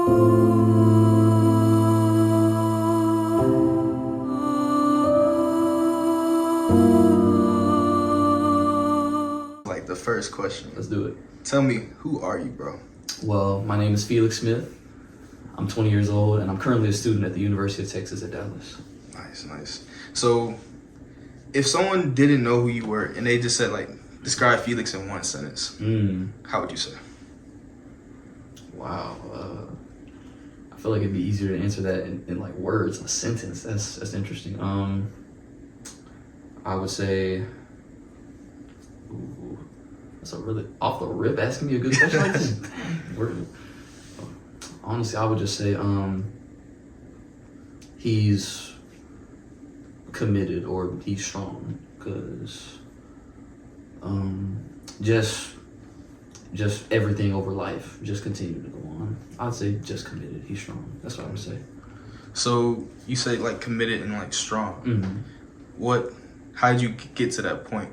Like the first question. Let's do it. Tell me, who are you, bro? Well, my name is Felix Smith. I'm 20 years old, and I'm currently a student at the University of Texas at Dallas. Nice. So, if someone didn't know who you were and they just said, like, describe Felix in one sentence, how would you say? Wow. I feel like it'd be easier to answer that in like words, a sentence. That's interesting. I would say, ooh, that's a really off the rip asking me a good question like this. Dang, honestly, I would just say he's committed or he's strong, because just everything over life, just continue to go on. I'd say just committed, he's strong. That's what I would say. So you say like committed and like strong. Mm-hmm. How did you get to that point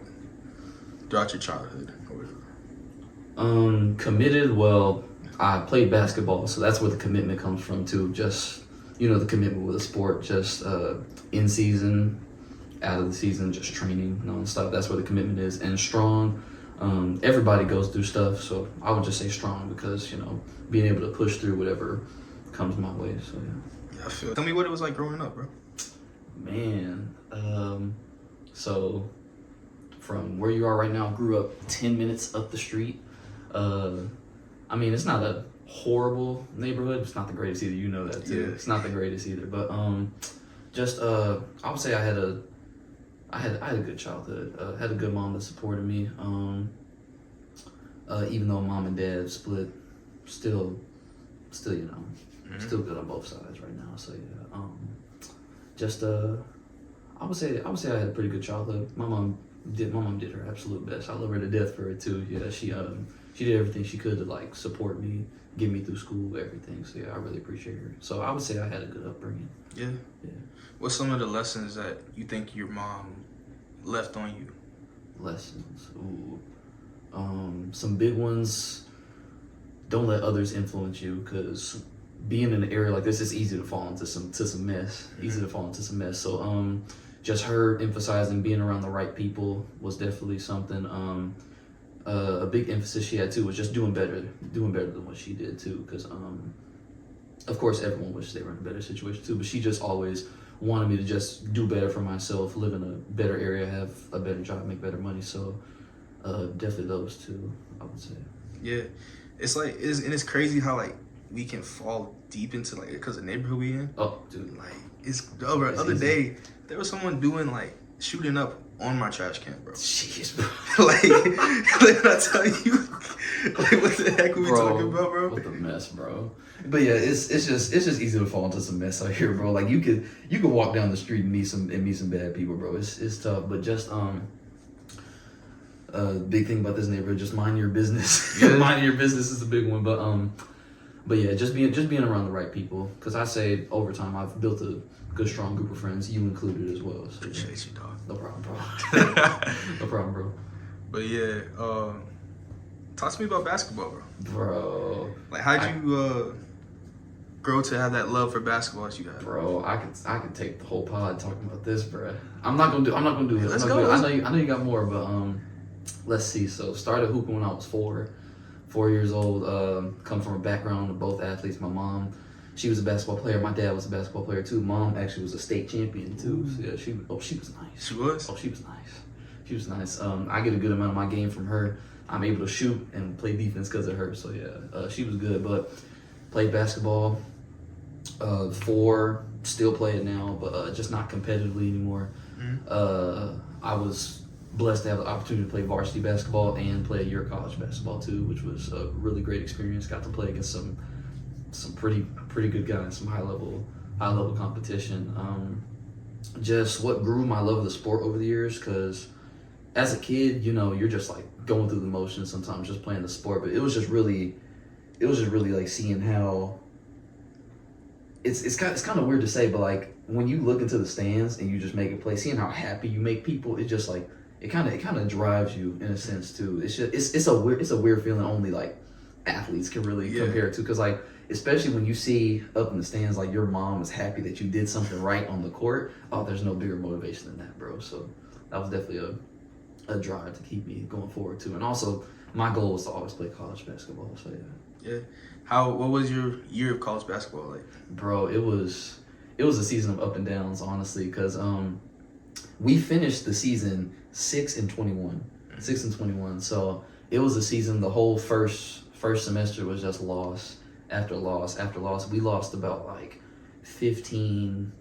throughout your childhood? Committed, well, I played basketball, so that's where the commitment comes from too. Just, the commitment with the sport, just in season, out of the season, just training nonstop. That's where the commitment is. And strong, everybody goes through stuff, so I would just say strong because, being able to push through whatever comes my way, so yeah. Yeah, I feel. Tell me what it was like growing up, bro. Man, so from where you are right now, grew up 10 minutes up the street. It's not a horrible neighborhood. It's not the greatest either. You know that too. Yeah. It's not the greatest either. But I would say I had a good childhood. Had a good mom that supported me. Even though mom and dad split, still still good on both sides right now. So yeah. I would say I had a pretty good childhood. My mom did her absolute best. I love her to death for it too. Yeah, she did everything she could to like support me, get me through school, everything. So yeah, I really appreciate her. So I would say I had a good upbringing. Yeah. What's some of the lessons that you think your mom left on you? Lessons. Ooh. Some big ones. Don't let others influence you, because being in an area like this, it's easy to fall into some mess. Easy to fall into some mess. So just her emphasizing being around the right people was definitely something. A big emphasis she had too was just doing better than what she did too. Because of course everyone wishes they were in a better situation too, but she just always wanted me to just do better for myself, live in a better area, have a better job, make better money. So definitely those two, I would say. Yeah, it's crazy how like we can fall deep into like, because the neighborhood we in. Oh, dude, like it's over. The other day there was someone doing like shooting up on my trash can, bro. Jeez, bro. like when I tell you, like what the heck are we talking about, bro? What the mess, bro. But yeah, it's just easy to fall into some mess out here, bro. Like you could walk down the street and meet some bad people, bro. It's tough, but just big thing about this neighborhood, just mind your business. Yeah. Minding your business is a big one, but yeah, just being around the right people. Because I say over time I've built a good strong group of friends, you included as well. So, appreciate you, dog. No problem, bro. No problem, bro. But yeah, talk to me about basketball, bro. Bro, like how'd you grow to have that love for basketball that you got? Bro, I could take the whole pod talking about this, bro. I'm not gonna do it. Let's go. I know you got more, but let's see. So started hooping when I was 4 years old. Come from a background of both athletes. My mom, she was a basketball player. My dad was a basketball player too. Mom actually was a state champion too. So yeah, she was nice. She was? Oh, she was nice. She was nice. I get a good amount of my game from her. I'm able to shoot and play defense because of her. So yeah, she was good. But played basketball. 4, still play it now, but just not competitively anymore. I was blessed to have the opportunity to play varsity basketball and play a year of college basketball too, which was a really great experience. Got to play against some pretty good guys, some high level competition. Just what grew my love of the sport over the years, because as a kid, you're just like going through the motions sometimes, just playing the sport. But it was just really like seeing how it's kind of weird to say, but like when you look into the stands and you just make it play, seeing how happy you make people, it's just like it kind of drives you in a sense too. It's a weird feeling only like athletes can really compare to, because like especially when you see up in the stands like your mom is happy that you did something right on the court. Oh, there's no bigger motivation than that, bro. So that was definitely a drive to keep me going forward too. And also my goal was to always play college basketball. So yeah. What was your year of college basketball like? Bro, it was a season of up and downs, honestly, because we finished the season 6-21. 6-21. So it was a season, the whole first semester was just loss after loss after loss. We lost about like 15,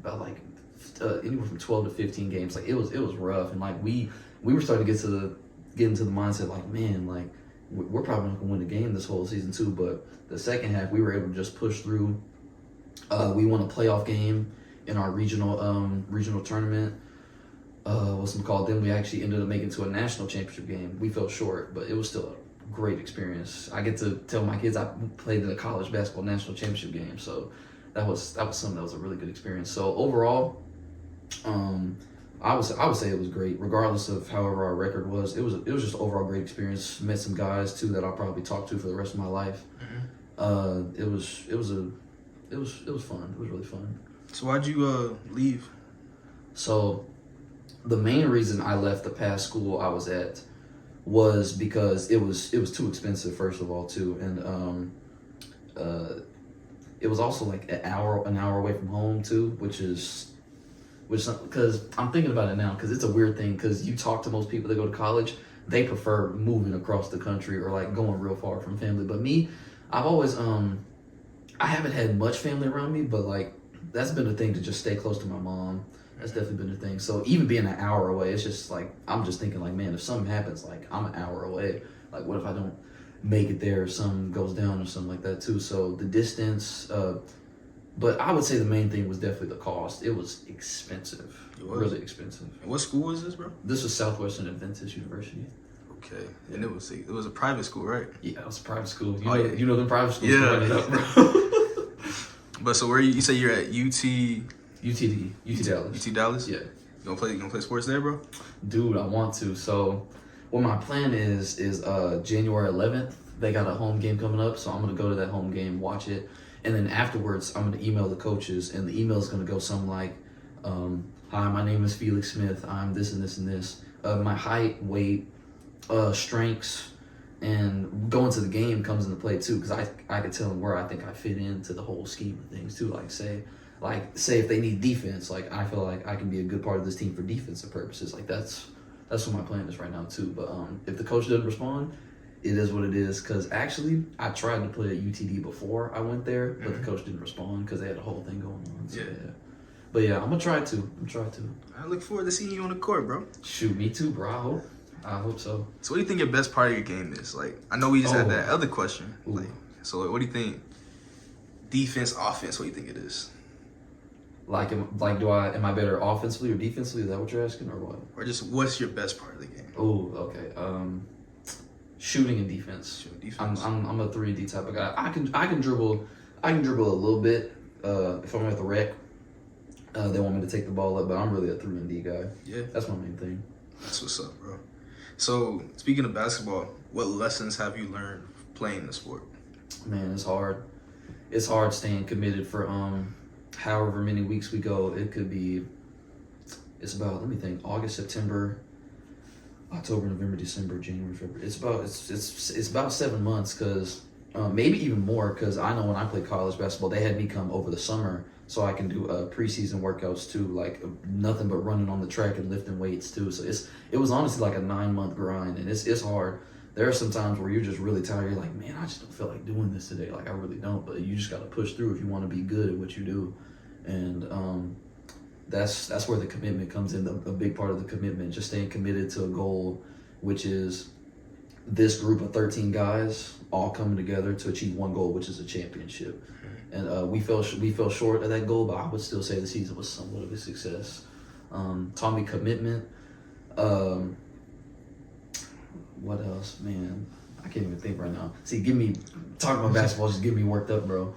anywhere from 12 to 15 games. Like it was rough, and like we were starting to get into the mindset like, man, like we're probably not gonna win the game this whole season too. But the second half, we were able to just push through. We won a playoff game in our regional tournament. What's it called? Then we actually ended up making it to a national championship game. We fell short, but it was still a great experience. I get to tell my kids I played in a college basketball national championship game, so that was something that was a really good experience. So overall, I would say it was great, regardless of however our record was. It was just an overall great experience. Met some guys too that I'll probably talk to for the rest of my life. It was fun. It was really fun. So why'd you leave? So the main reason I left the past school I was at was because it was too expensive, first of all, too, and it was also like an hour away from home too, which because I'm thinking about it now, because it's a weird thing, because you talk to most people that go to college, they prefer moving across the country or like going real far from family. But me, I've always I haven't had much family around me, but like that's been a thing to just stay close to my mom. That's definitely been a thing. So even being an hour away, it's just like I'm just thinking like, man, if something happens, like I'm an hour away. Like what if I don't make it there, or something goes down or something like that too. So the distance, but I would say the main thing was definitely the cost. It was expensive. It was really expensive. And what school was this, bro? This was Southwestern Adventist University. Okay, and it was a private school, right? Yeah, it was a private school. You know them private schools. Yeah. Bro. But so where you say you're at UT UT Dallas. UT Dallas? Yeah. You gonna play sports there, bro? Dude, I want to. So what my plan is January 11th. They got a home game coming up, so I'm gonna go to that home game, watch it, and then afterwards I'm gonna email the coaches, and the email is gonna go something like, "Hi, my name is Felix Smith. I'm this and this and this. My height, weight, strengths, and going to the game comes into play too, because I could tell them where I think I fit into the whole scheme of things too. Like say if they need defense, like I feel like I can be a good part of this team for defensive purposes. Like that's what my plan is right now too. But if the coach doesn't respond, it is what it is. Because actually, I tried to play at UTD before I went there, but the coach didn't respond because they had a whole thing going on. So, yeah. But yeah, I'm gonna try to. I look forward to seeing you on the court, bro. Shoot, me too, bro. I hope so. So what do you think your best part of your game is? Like, I know we just had that other question. Ooh. Like, so what do you think? Defense, offense, what do you think it is? Like, am I better offensively or defensively? Is that what you're asking, or what? Or just what's your best part of the game? Oh, okay. Shooting and defense. Defense. I'm a 3-and-D type of guy. I can dribble a little bit. If I'm at the rec, they want me to take the ball up, but I'm really a 3-and-D guy. Yeah, that's my main thing. That's what's up, bro. So speaking of basketball, what lessons have you learned playing the sport? Man, it's hard. It's hard staying committed for however many weeks we go. It could be. It's about, let me think, August, September, October, November, December, January, February. It's about 7 months, because maybe even more, because I know when I played college basketball, they had me come over the summer so I can do preseason workouts too, like nothing but running on the track and lifting weights too. So it was honestly like a 9-month grind, and it's hard. There are some times where you're just really tired. You're like, man, I just don't feel like doing this today. Like I really don't, but you just got to push through if you want to be good at what you do. And that's where the commitment comes in. A big part of the commitment, just staying committed to a goal, which is this group of 13 guys all coming together to achieve one goal, which is a championship. And we fell short of that goal, but I would still say the season was somewhat of a success. Taught me commitment. What else, man? I can't even think right now. See, talking about basketball just getting me worked up, bro.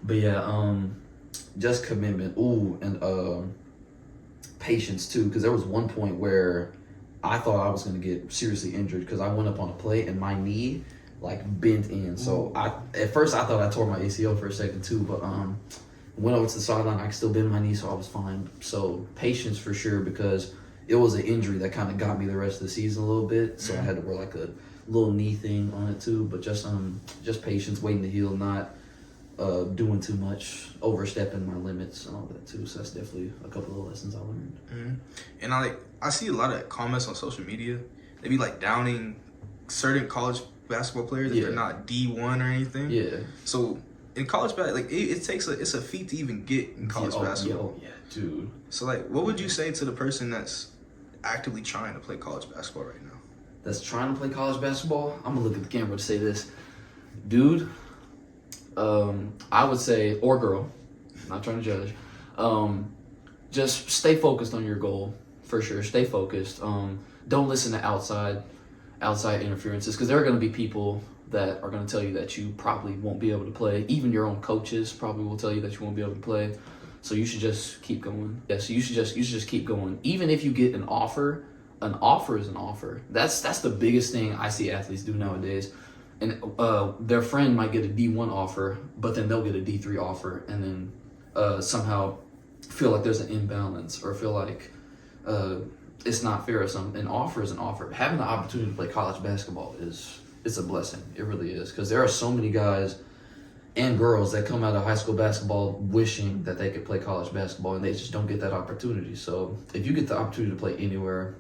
But yeah, just commitment. Ooh, and patience too, because there was one point where I thought I was going to get seriously injured, because I went up on a play and my knee like bent in. So at first I thought I tore my ACL for a second too, but went over to the sideline. I could still bend my knee, so I was fine. So patience for sure, because it was an injury that kind of got me the rest of the season a little bit. So I had to wear like a little knee thing on it too. But just patience, waiting to heal, not doing too much, overstepping my limits and all that too. So that's definitely a couple of lessons I learned. Mm-hmm. And I see a lot of comments on social media. They be like downing certain college basketball players if they're not D1 or anything. Yeah. So in college basketball, like it's a feat to even get in college basketball. Yeah, dude. So like, what would you say to the person that's actively trying to play college basketball right now? That's trying to play college basketball? I'm gonna look at the camera to say this, dude. I would say, or girl, not trying to judge. Just stay focused on your goal for sure. Stay focused. Don't listen to outside interferences, because there are going to be people that are going to tell you that you probably won't be able to play. Even your own coaches probably will tell you that you won't be able to play. So you should just keep going. Yeah, so you should just keep going. Even if you get an offer is an offer. That's the biggest thing I see athletes do nowadays. And their friend might get a D1 offer, but then they'll get a D3 offer, and then somehow feel like there's an imbalance, or feel like it's not fair or something. An offer is an offer. Having the opportunity to play college basketball it's a blessing. It really is, because there are so many guys and girls that come out of high school basketball wishing that they could play college basketball, and they just don't get that opportunity. So if you get the opportunity to play anywhere,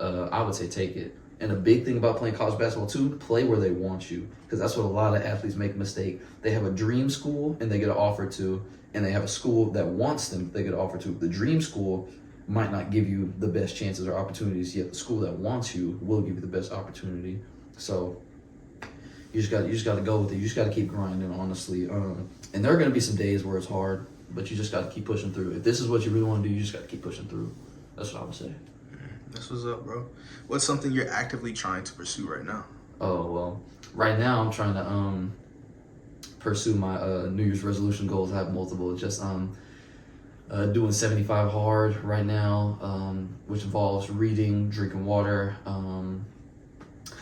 I would say take it. And a big thing about playing college basketball too, play where they want you, because that's what a lot of athletes make a mistake. They have a dream school and they get an offer to, and they have a school that wants them, they get an offer to. The dream school might not give you the best chances or opportunities, yet the school that wants you will give you the best opportunity. So you just got to go with it. You just got to keep grinding, honestly. And there are going to be some days where it's hard, but you just got to keep pushing through. If this is what you really want to do, you just got to keep pushing through. That's what I would say. That's what's up, bro. What's something you're actively trying to pursue right now? Oh, well, right now I'm trying to pursue my New Year's resolution goals. I have multiple. Just doing 75 hard right now, which involves reading, drinking water.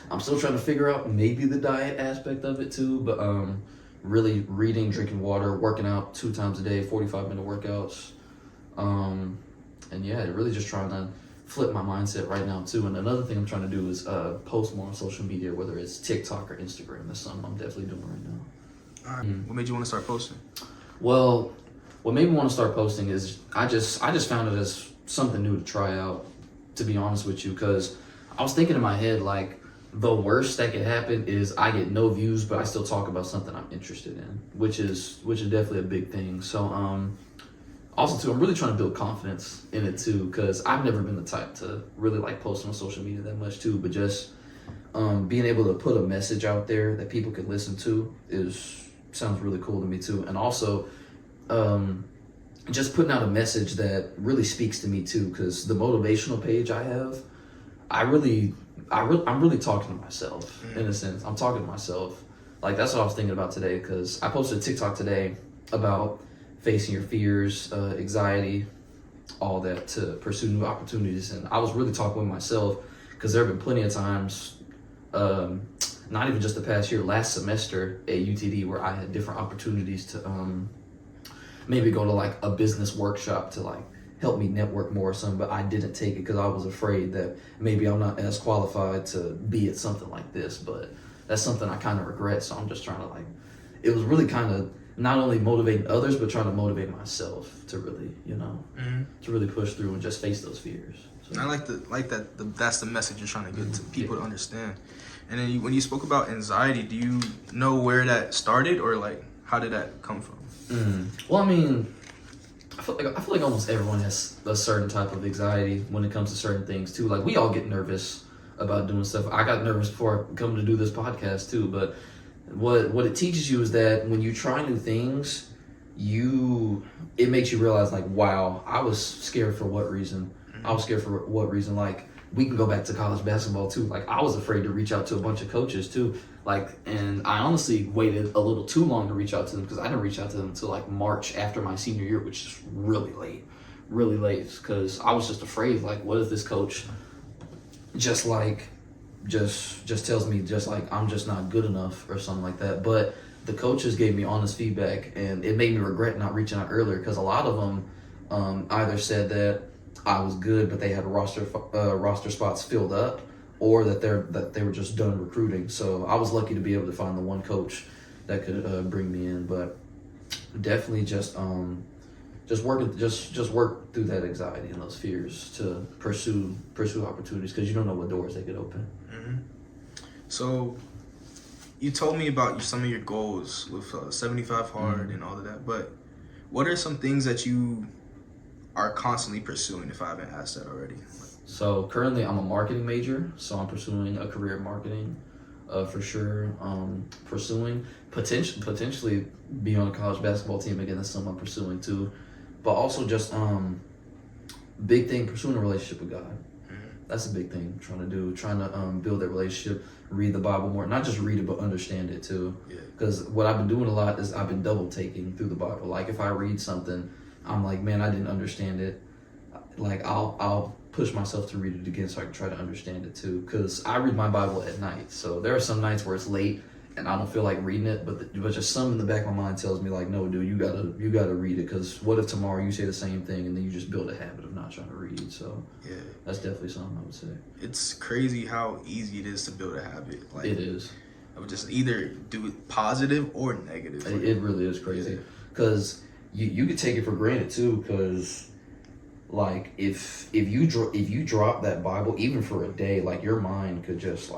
I'm still trying to figure out maybe the diet aspect of it too, but really reading, drinking water, working out 2 times a day, 45-minute workouts. And yeah, really just trying to flip my mindset right now too. And another thing I'm trying to do is post more on social media, whether it's TikTok or Instagram. That's something I'm definitely doing right now. All right. What made you want to start posting? Well, what made me want to start posting is I just found it as something new to try out, to be honest with you, because I was thinking in my head, like, the worst that could happen is I get no views, but I still talk about something I'm interested in, which is definitely a big thing. So also too, I'm really trying to build confidence in it too, because I've never been the type to really like post on social media that much too, but just being able to put a message out there that people can listen to sounds really cool to me too. And also just putting out a message that really speaks to me too, because the motivational page I have, I'm really talking to myself in a sense. I'm talking to myself. Like, that's what I was thinking about today, because I posted a TikTok today about facing your fears, anxiety, all that, to pursue new opportunities. And I was really talking with myself, because there have been plenty of times, not even just the past year, last semester at UTD, where I had different opportunities to maybe go to like a business workshop to like help me network more or something, but I didn't take it because I was afraid that maybe I'm not as qualified to be at something like this. But that's something I kind of regret. So I'm just trying to it was really kind of not only motivating others, but trying to motivate myself to really, to really push through and just face those fears. So. I like that. That's the message you're trying to get to people to understand. And then when you spoke about anxiety, do you know where that started, or like how did that come from? Well, I mean, I feel like almost everyone has a certain type of anxiety when it comes to certain things too. Like, we all get nervous about doing stuff. I got nervous before coming to do this podcast too. But what it teaches you is that when you try new things, it makes you realize, like, wow, I was scared for what reason? I was scared for what reason? Like, we can go back to college basketball too. Like, I was afraid to reach out to a bunch of coaches too. Like, and I honestly waited a little too long to reach out to them, because I didn't reach out to them until like March after my senior year, which is really late, because I was just afraid, like, what if this coach just like just tells me just like I'm just not good enough or something like that. But the coaches gave me honest feedback, and it made me regret not reaching out earlier because a lot of them either said that I was good, but they had roster spots filled up, or that they were just done recruiting. So I was lucky to be able to find the one coach that could bring me in. But definitely just work through that anxiety and those fears to pursue opportunities because you don't know what doors they could open. Mm-hmm. So you told me about some of your goals with 75 hard and all of that, but what are some things that you are constantly pursuing, if I haven't asked that already? So currently I'm a marketing major, so I'm pursuing a career in marketing for sure. Pursuing potentially be on a college basketball team again. That's something I'm pursuing too, but also just big thing, pursuing a relationship with God. That's a big thing trying to build that relationship, read the Bible more, not just read it but understand it too. Because what I've been doing a lot is I've been double taking through the Bible. Like if I read something, I'm like, man, I didn't understand it. Like I'll push myself to read it again so I can try to understand it too. Because I read my Bible at night, so there are some nights where it's late and I don't feel like reading it, but just something in the back of my mind tells me like, no, dude, you gotta read it. Because what if tomorrow you say the same thing and then you just build a habit of not trying to read? So that's definitely something I would say. It's crazy how easy it is to build a habit. Like it is. I would just either do it positive or negative. It really is crazy because you could take it for granted too. Because like if you drop that Bible even for a day, like your mind could just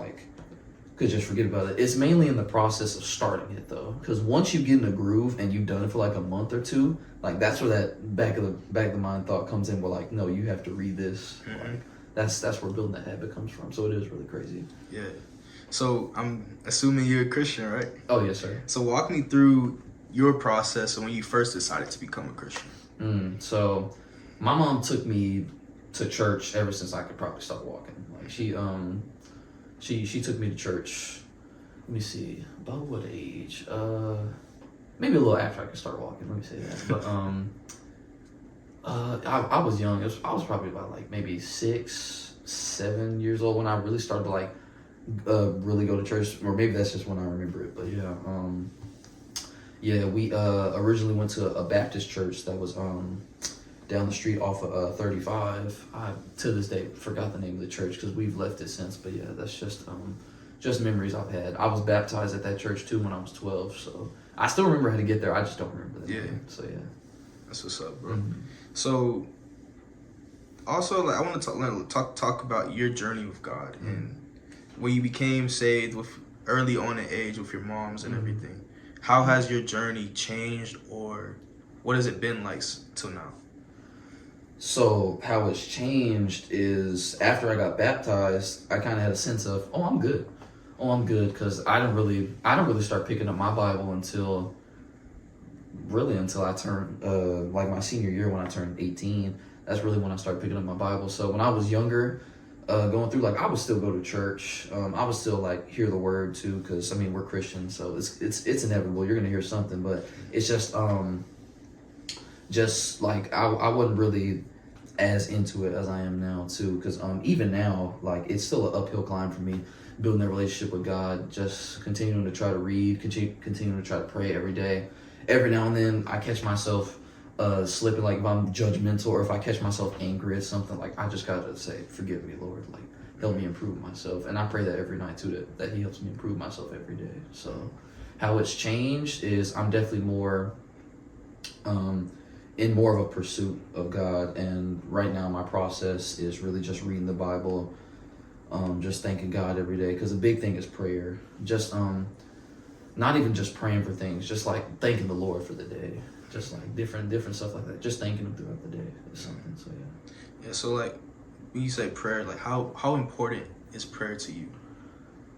forget about it. It's mainly in the process of starting it though, because once you get in the groove and you've done it for like a month or two, like that's where that back of the mind thought comes in. Where like, no, you have to read this. Like that's where building that habit comes from. So it is really crazy. Yeah. So I'm assuming you're a Christian, right? Oh yes, sir. So walk me through your process when you first decided to become a Christian. So my mom took me to church ever since I could probably start walking. Like she took me to church. Let me see, about what age? Maybe a little after I could start walking. Let me say that. But I was young. I was probably about like maybe 6, 7 years old when I really started to like really go to church, or maybe that's just when I remember it. But we originally went to a Baptist church that was down the street off of 35. I to this day forgot the name of the church because we've left it since. But yeah, that's just memories I've had. I was baptized at that church too when I was 12, so I still remember how to get there. I just don't remember the name. So yeah, that's what's up, bro. So also, like, I want to talk about your journey with God and when you became saved with early on in age with your moms and everything. How has your journey changed, or what has it been like till now? So how it's changed is after I got baptized, I kind of had a sense of, I'm good, because I didn't really start picking up my Bible until I turned like my senior year when I turned 18. That's really when I started picking up my Bible. So when I was younger, going through, like, I would still go to church. I would still like hear the word too, because I mean we're Christians, so it's inevitable. You're gonna hear something, but it's just like I wasn't really as into it as I am now too, because even now, like, it's still an uphill climb for me building that relationship with God. Just continuing to try to read, continuing to try to pray every day. Every now and then, I catch myself slipping, like if I'm judgmental or if I catch myself angry at something, like I just gotta say, forgive me, Lord, like help me improve myself. And I pray that every night too, that He helps me improve myself every day. So how it's changed is I'm definitely more in more of a pursuit of God, and right now my process is really just reading the Bible, just thanking God every day, because the big thing is prayer. Just not even just praying for things, just like thanking the Lord for the day. Just like different stuff like that. Just thanking Him throughout the day is something. So yeah. Yeah. So like when you say prayer, like how important is prayer to you?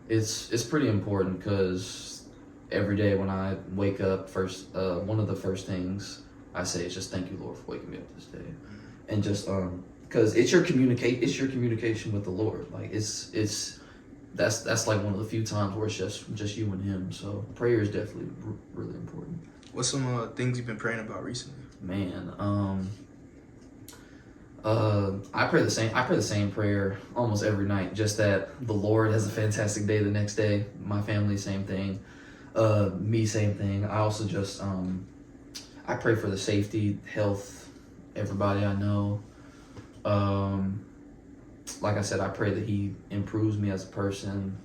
It's pretty important, because every day when I wake up, one of the first things I say is just thank you, Lord, for waking me up this day, and just because it's your communication with the Lord. Like that's like one of the few times where it's just you and Him. So prayer is definitely really important. What's some things you've been praying about recently? Man, I pray the same. I pray the same prayer almost every night. Just that the Lord has a fantastic day the next day. My family, same thing. Me, same thing. I also just I pray for the safety, health, everybody I know. Like I said, I pray that He improves me as a person.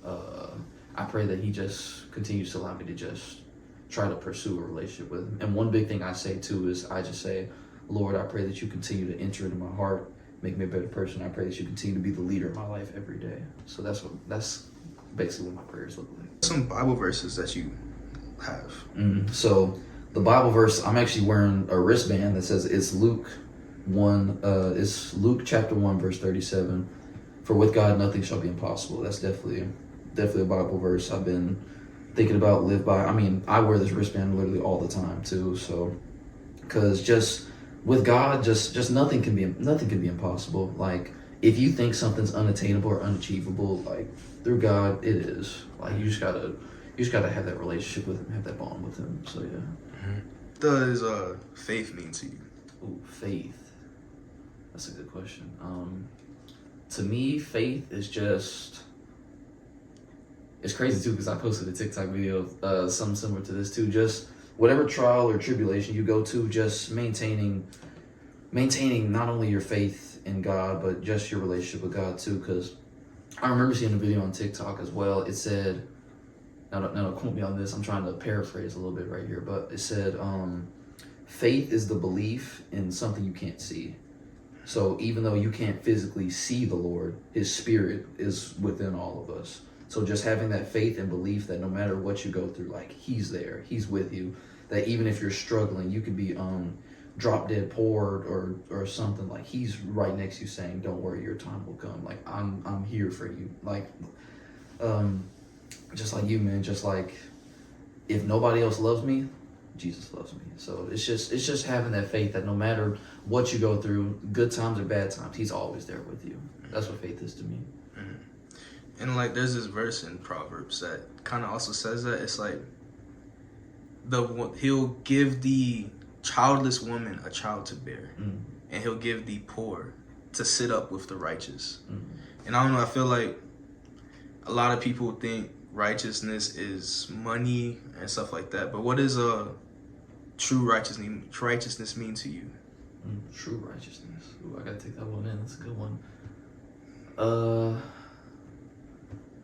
I pray that He just continues to allow me to just try to pursue a relationship with Him. And one big thing I say too is I just say, Lord, I pray that You continue to enter into my heart, make me a better person. I pray that You continue to be the leader of my life every day. So that's basically what my prayers look like. Some Bible verses that you have. So the Bible verse, I'm actually wearing a wristband that says it's Luke chapter 1 verse 37. For with God nothing shall be impossible. That's definitely a Bible verse I've been thinking about, live by. I mean, I wear this wristband literally all the time too. So, because just with God, just nothing can be impossible. Like if you think something's unattainable or unachievable, like through God, it is. Like you just gotta have that relationship with Him, have that bond with Him. So yeah. Does faith mean to you? Ooh, faith. That's a good question. To me, faith is just. It's crazy too because I posted a TikTok video of something similar to this too. Just whatever trial or tribulation you go to, just maintaining not only your faith in God but just your relationship with God too. Because I remember seeing a video on TikTok as well. It said, now don't quote me on this. I'm trying to paraphrase a little bit right here, but it said, faith is the belief in something you can't see. So even though you can't physically see the Lord, His Spirit is within all of us. So just having that faith and belief that no matter what you go through, like He's there, He's with you. That even if you're struggling, you could be drop dead poor or something, like He's right next to you saying, "Don't worry, your time will come. Like I'm here for you." Like, just like you, man. Just like if nobody else loves me, Jesus loves me. So it's just having that faith that no matter what you go through, good times or bad times, He's always there with you. That's what faith is to me. And like there's this verse in Proverbs that kind of also says that it's like He'll give the childless woman a child to bear, and He'll give the poor to sit up with the righteous. And I don't know, I feel like a lot of people think righteousness is money and stuff like that, but what does true righteousness mean to you? True righteousness. Ooh, I gotta take that one in. That's a good one.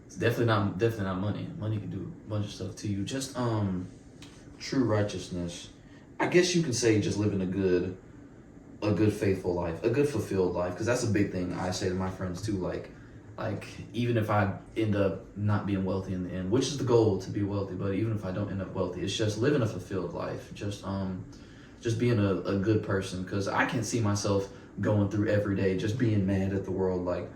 It's definitely not money. Money can do a bunch of stuff to you. Just true righteousness. I guess you can say just living a good faithful life, a good fulfilled life, because that's a big thing I say to my friends too. Like even if I end up not being wealthy in the end, which is the goal, to be wealthy, but even if I don't end up wealthy, it's just living a fulfilled life. Just being a good person, because I can't see myself going through every day just being mad at the world. Like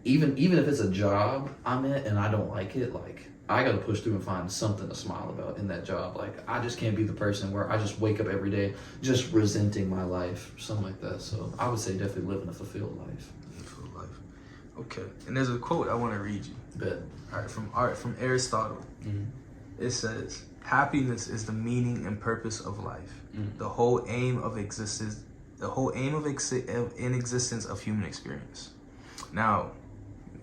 even if it's a job I'm at and I don't like it, like I gotta push through and find something to smile about in that job. Like I just can't be the person where I just wake up every day just resenting my life, something like that. So I would say definitely living a fulfilled life. Fulfilled life. Okay. And there's a quote I want to read you. Bet. All right, from Aristotle. It says, "Happiness is the meaning and purpose of life. The whole aim of existence. In existence of human experience." Now,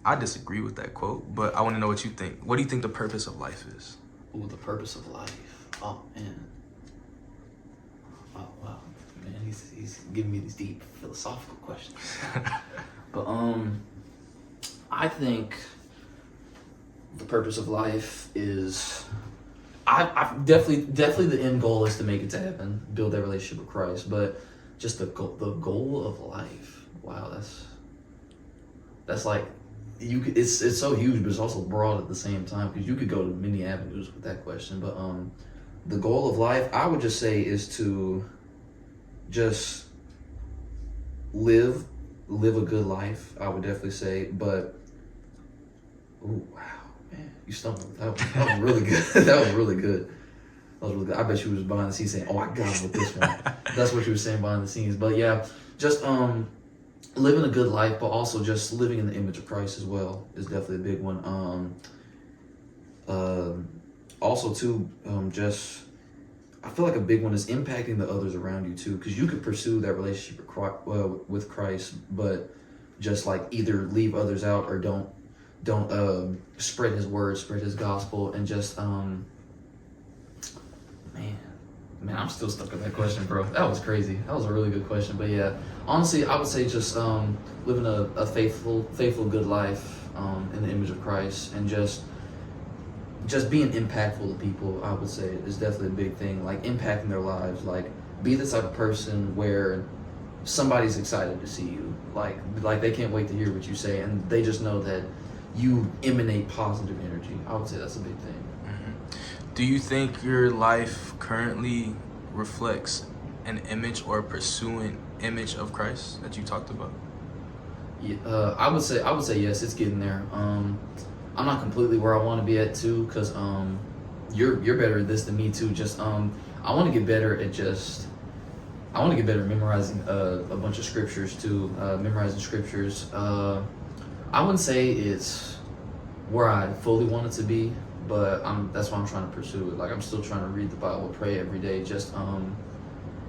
I disagree with that quote, but I want to know what you think. What do you think the purpose of life is? Ooh, the purpose of life. Oh man. Oh wow, man, he's giving me these deep philosophical questions. But I think the purpose of life is, I definitely the end goal is to make it to heaven, build that relationship with Christ. But just the goal of life. Wow, that's like. It's so huge, but it's also broad at the same time, because you could go to many avenues with that question. But the goal of life, I would just say, is to just live a good life. I would definitely say, but ooh, wow, man, you stumbled. That was really good. That was really good. I bet you was behind the scenes saying, "Oh, I got it with this one." That's what you were saying behind the scenes. But yeah, just living a good life, but also just living in the image of Christ as well is definitely a big one. Also too, just I feel like a big one is impacting the others around you too, because you could pursue that relationship with Christ, but just like either leave others out or don't spread his word, spread his gospel, and just man, I'm still stuck on that question, bro. That was crazy. That was a really good question. But yeah, honestly, I would say just living a faithful, good life in the image of Christ, and just being impactful to people, I would say, is definitely a big thing. Like impacting their lives. Like be the type of person where somebody's excited to see you. Like they can't wait to hear what you say, and they just know that you emanate positive energy. I would say that's a big thing. Do you think your life currently reflects an image or pursuing image of Christ that you talked about? Yeah, I would say yes. It's getting there. I'm not completely where I want to be at too, because you're better at this than me too. Just I want to get better at memorizing a bunch of scriptures too. Memorizing scriptures. I wouldn't say it's where I fully want it to be, but that's why I'm trying to pursue it. Like I'm still trying to read the Bible, pray every day. Just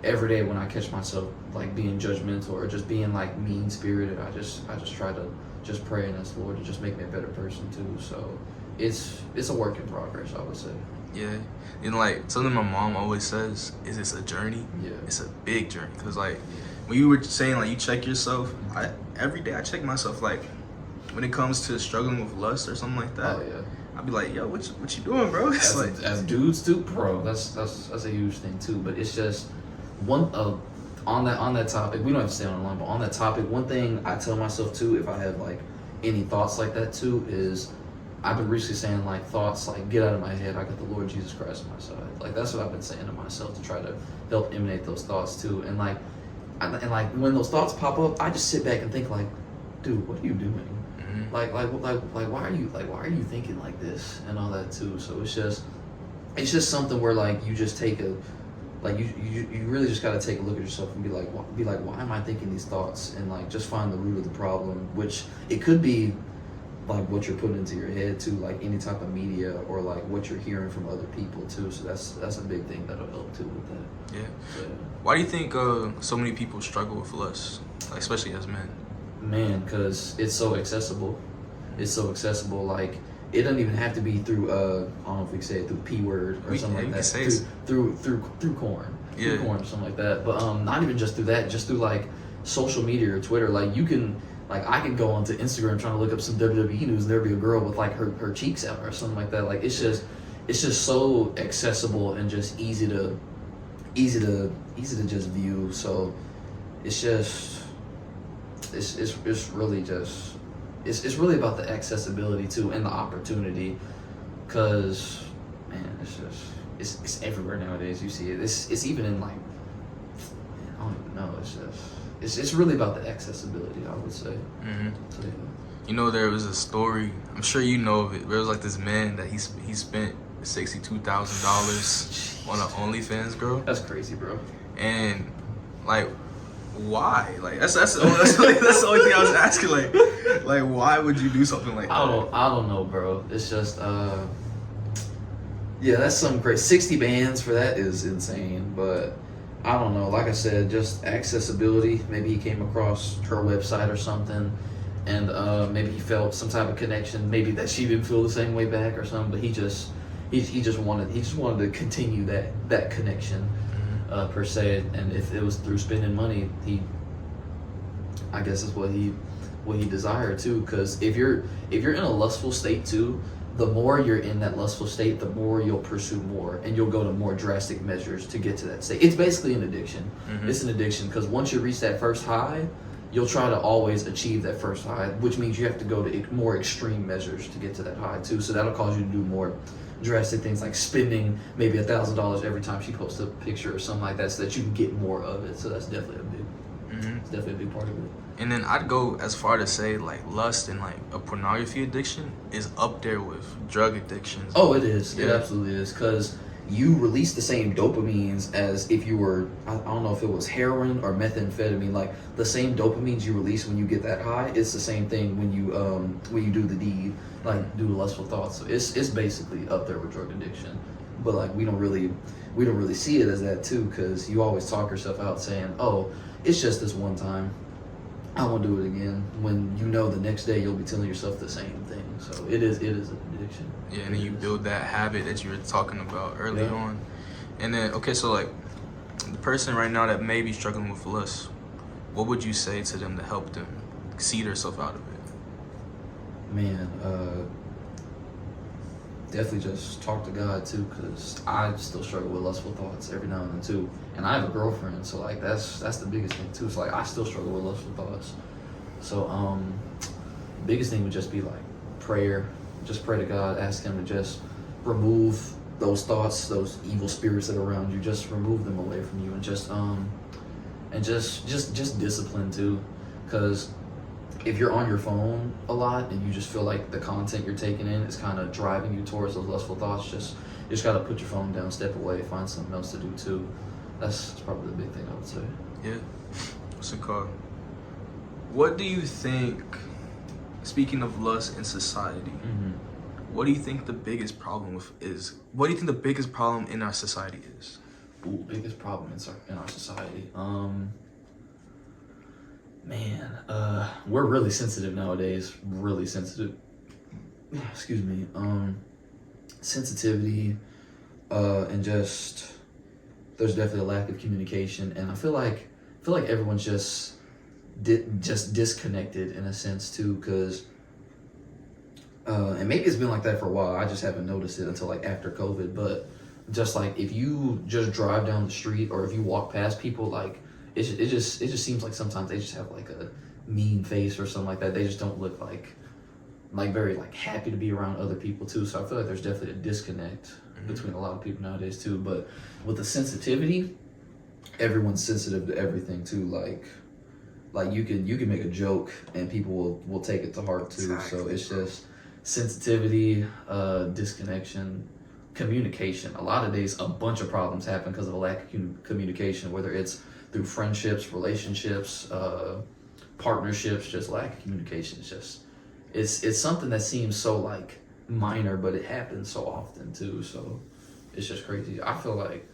every day when I catch myself like being judgmental or just being like mean spirited, I just try to just pray and ask the Lord to just make me a better person too. So it's a work in progress, I would say. Yeah, and like something my mom always says is it's a journey. Yeah, it's a big journey, because like when you were saying like you check yourself, every day I check myself. Like when it comes to struggling with lust or something like that, oh yeah, I'd be like, yo, what you doing, bro? It's as dudes too, bro. That's a huge thing too. But it's just one on that topic. We don't have to stay on the line, but on that topic, one thing I tell myself too, if I have like any thoughts like that too, is I've been recently saying like thoughts like get out of my head. I got the Lord Jesus Christ on my side. Like that's what I've been saying to myself to try to help emanate those thoughts too. And like when those thoughts pop up, I just sit back and think like, dude, what are you doing? Mm-hmm. Like why are you thinking like this and all that too? So it's just something where like you just take a like you really just got to take a look at yourself and be like why am I thinking these thoughts, and like just find the root of the problem, which it could be like what you're putting into your head too, like any type of media or like what you're hearing from other people too. So that's a big thing that'll help too with that. Yeah. So, why do you think so many people struggle with lust, like especially as men? man, because it's so accessible. Like it doesn't even have to be through I don't know if we can say it through P word or something like that. Through corn. Yeah. Through corn or something like that. But not even just through that, just through like social media or Twitter. Like you can like I could go onto Instagram trying to look up some WWE news and there'd be a girl with like her cheeks out or something like that. Like it's just so accessible and just easy to just view. So it's really just it's really about the accessibility too and the opportunity, because man, it's everywhere nowadays. You see it. It's even in like, man, I don't even know. It's really about the accessibility, I would say. Mm-hmm. So, yeah. You know, there was a story, I'm sure you know of it. There was like this man that he spent $62,000 on an OnlyFans girl. That's crazy, bro. And like, why? Like that's the only thing I was asking. Like why would you do something like that? I don't know, bro. It's just yeah, that's some great 60 bands for that is insane, but I don't know. Like I said, just accessibility. Maybe he came across her website or something, and maybe he felt some type of connection. Maybe that she didn't feel the same way back or something. But he just wanted to continue that connection per se. And if it was through spending money, I guess is what he desired too. Because if you're in a lustful state too, the more you're in that lustful state, the more you'll pursue more, and you'll go to more drastic measures to get to that state. It's basically an addiction. Mm-hmm. It's an addiction because once you reach that first high, you'll try to always achieve that first high, which means you have to go to more extreme measures to get to that high too. So that'll cause you to do more drastic things like spending maybe $1,000 every time she posts a picture or something like that, so that you can get more of it. So that's definitely it's definitely a big part of it. And then I'd go as far to say like lust and like a pornography addiction is up there with drug addictions. Oh, it is. Yeah. It absolutely is, because you release the same dopamines as if you were, I don't know if it was heroin or methamphetamine. Like the same dopamines you release when you get that high, it's the same thing when you do the deed, like do the lustful thoughts. So it's basically up there with drug addiction. but like we don't really see it as that too, because you always talk yourself out saying, oh, it's just this one time, I won't do it again, when you know the next day you'll be telling yourself the same thing. So it is an addiction. Yeah, and then you build that habit that you were talking about early on. And then, okay, so like the person right now that may be struggling with lust, what would you say to them to help them see themselves out of it? Man, definitely just talk to God too, because I still struggle with lustful thoughts every now and then too. And I have a girlfriend, so like that's the biggest thing too. It's like I still struggle with lustful thoughts. So biggest thing would just be like prayer. Just pray to God, ask Him to just remove those thoughts, those evil spirits that are around you. Just remove them away from you, and just discipline too, because if you're on your phone a lot and you just feel like the content you're taking in is kind of driving you towards those lustful thoughts, you just got to put your phone down, step away, find something else to do too. That's probably the big thing I would say. Yeah. What's it called? What do you think, speaking of lust in society, what do you think the biggest problem is? What do you think the biggest problem in our society is? Ooh, biggest problem in our society. Man, we're really sensitive nowadays. Really sensitive. Excuse me. Sensitivity, and just there's definitely a lack of communication, and I feel like everyone's just disconnected in a sense too, because and maybe it's been like that for a while. I just haven't noticed it until like after COVID. But just like if you just drive down the street or if you walk past people, like it just seems like sometimes they just have like a mean face or something like that. They just don't look like very like happy to be around other people too. So I feel like there's definitely a disconnect between a lot of people nowadays too. But with the sensitivity, everyone's sensitive to everything too. Like you can make a joke and people will take it to heart too. Exactly. So it's just sensitivity, disconnection, communication. A lot of days, a bunch of problems happen because of a lack of communication, whether it's through friendships, relationships, partnerships. Just lack of communication. It's something that seems so like minor, but it happens so often too. So it's just crazy. I feel like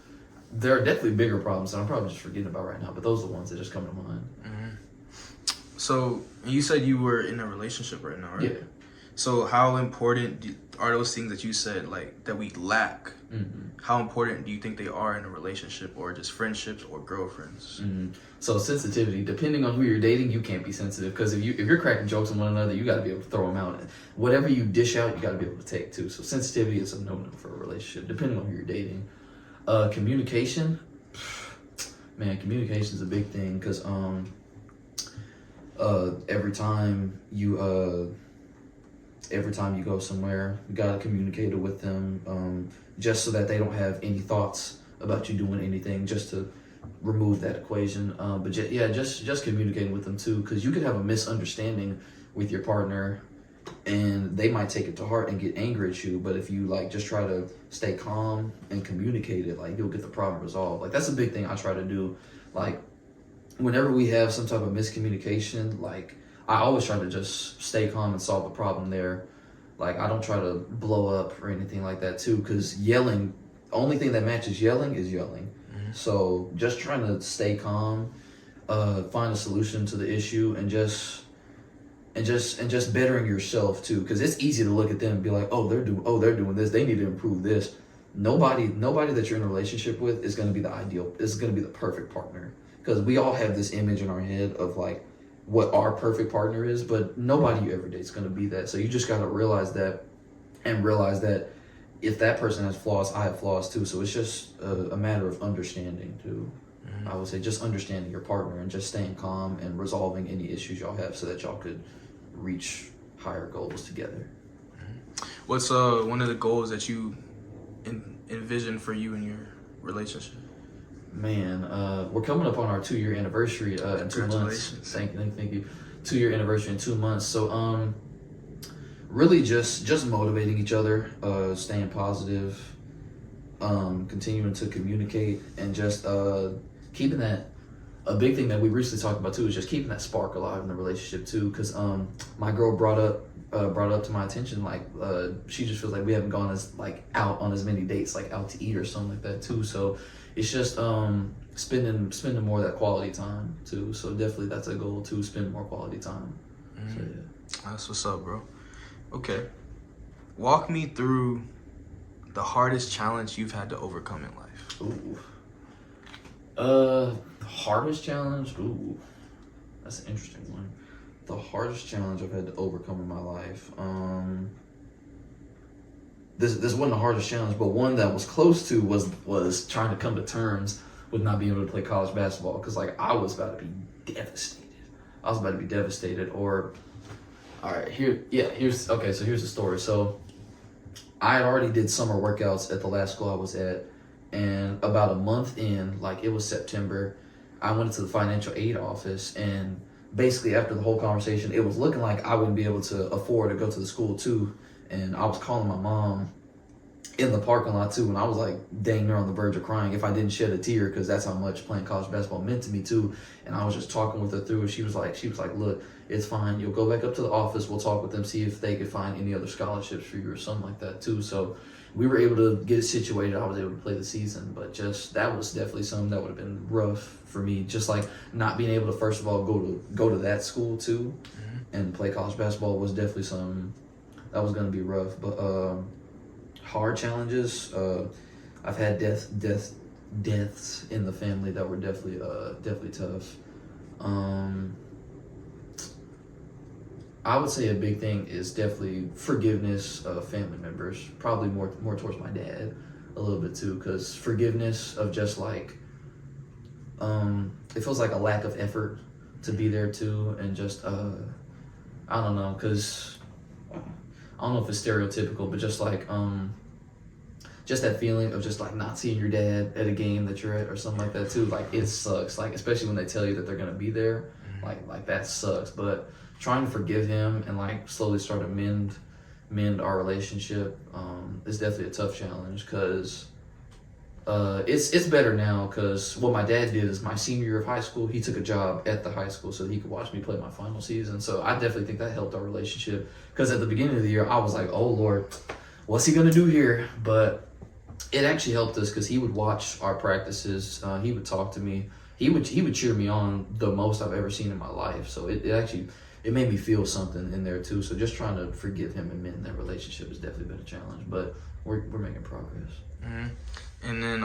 there are definitely bigger problems that I'm probably just forgetting about right now, but those are the ones that just come to mind. So you said you were in a relationship right now, right? Yeah. So how important are those things that you said, like, that we lack? How important do you think they are in a relationship, or just friendships or girlfriends? So sensitivity, depending on who you're dating, you can't be sensitive, because if you're cracking jokes on one another, you got to be able to throw them out. Whatever you dish out, you got to be able to take too. So sensitivity is a no-no for a relationship, depending on who you're dating. Communication, man, communication is a big thing, because every time you go somewhere, you gotta communicate it with them, just so that they don't have any thoughts about you doing anything, just to remove that equation. But just communicating with them too, because you could have a misunderstanding with your partner, and they might take it to heart and get angry at you. But if you like just try to stay calm and communicate it, like you'll get the problem resolved. Like that's a big thing I try to do. Like whenever we have some type of miscommunication, like I always try to just stay calm and solve the problem there. Like I don't try to blow up or anything like that too, because yelling, only thing that matches yelling is yelling. So just trying to stay calm, find a solution to the issue, and just bettering yourself too, because it's easy to look at them and be like, oh, they're doing this, they need to improve this. Nobody that you're in a relationship with is going to be the ideal, is going to be the perfect partner, because we all have this image in our head of like what our perfect partner is, but nobody you ever date is going to be that. So you just got to realize that, and realize that if that person has flaws, I have flaws too. So it's just a matter of understanding too. I would say just understanding your partner and just staying calm and resolving any issues y'all have, so that y'all could reach higher goals together. What's one of the goals that you envision for you and your relationship? Man, we're coming up on our 2-year anniversary in 2 months. Thank you. 2-year anniversary in 2 months. So really just motivating each other, staying positive, continuing to communicate, and just keeping that a big thing that we recently talked about too is just keeping that spark alive in the relationship too. Because my girl brought up to my attention like she just feels like we haven't gone as like out on as many dates, like out to eat or something like that too. So it's just spending more of that quality time too. So definitely that's a goal to spend more quality time. So yeah. That's what's up, bro. Okay, walk me through the hardest challenge you've had to overcome in life. Ooh. Hardest challenge? Ooh. That's an interesting one. The hardest challenge I've had to overcome in my life. This wasn't the hardest challenge, but one that was close to was trying to come to terms with not being able to play college basketball, because like I was about to be devastated. Or all right, here's the story. So I had already did summer workouts at the last school I was at, and about a month in, like it was September, I went to the financial aid office, and basically after the whole conversation, it was looking like I wouldn't be able to afford to go to the school too. And I was calling my mom in the parking lot too, and I was like dang near on the verge of crying if I didn't shed a tear, because that's how much playing college basketball meant to me too. And I was just talking with her through it. She was like, look, it's fine. You'll go back up to the office. We'll talk with them, see if they could find any other scholarships for you or something like that too. So we were able to get it situated. I was able to play the season, but just that was definitely something that would have been rough for me. Just like not being able to, first of all, go to that school too, and play college basketball was definitely something that was going to be rough. But hard challenges, I've had deaths in the family that were definitely tough. I would say a big thing is definitely forgiveness of family members. Probably more towards my dad, a little bit too, because forgiveness of just like, it feels like a lack of effort to be there too, and just I don't know, because I don't know if it's stereotypical, but just like just that feeling of just like not seeing your dad at a game that you're at or something like that too. Like it sucks. Like especially when they tell you that they're gonna be there. Like that sucks. But trying to forgive him and like slowly start to mend our relationship is definitely a tough challenge, because it's better now, because what my dad did is my senior year of high school, he took a job at the high school so that he could watch me play my final season. So I definitely think that helped our relationship, because at the beginning of the year I was like, oh Lord, what's he gonna do here? But it actually helped us, because he would watch our practices, he would talk to me, he would cheer me on the most I've ever seen in my life. So it actually made me feel something in there too. So just trying to forgive him and mend that relationship has definitely been a challenge, but we're making progress. And then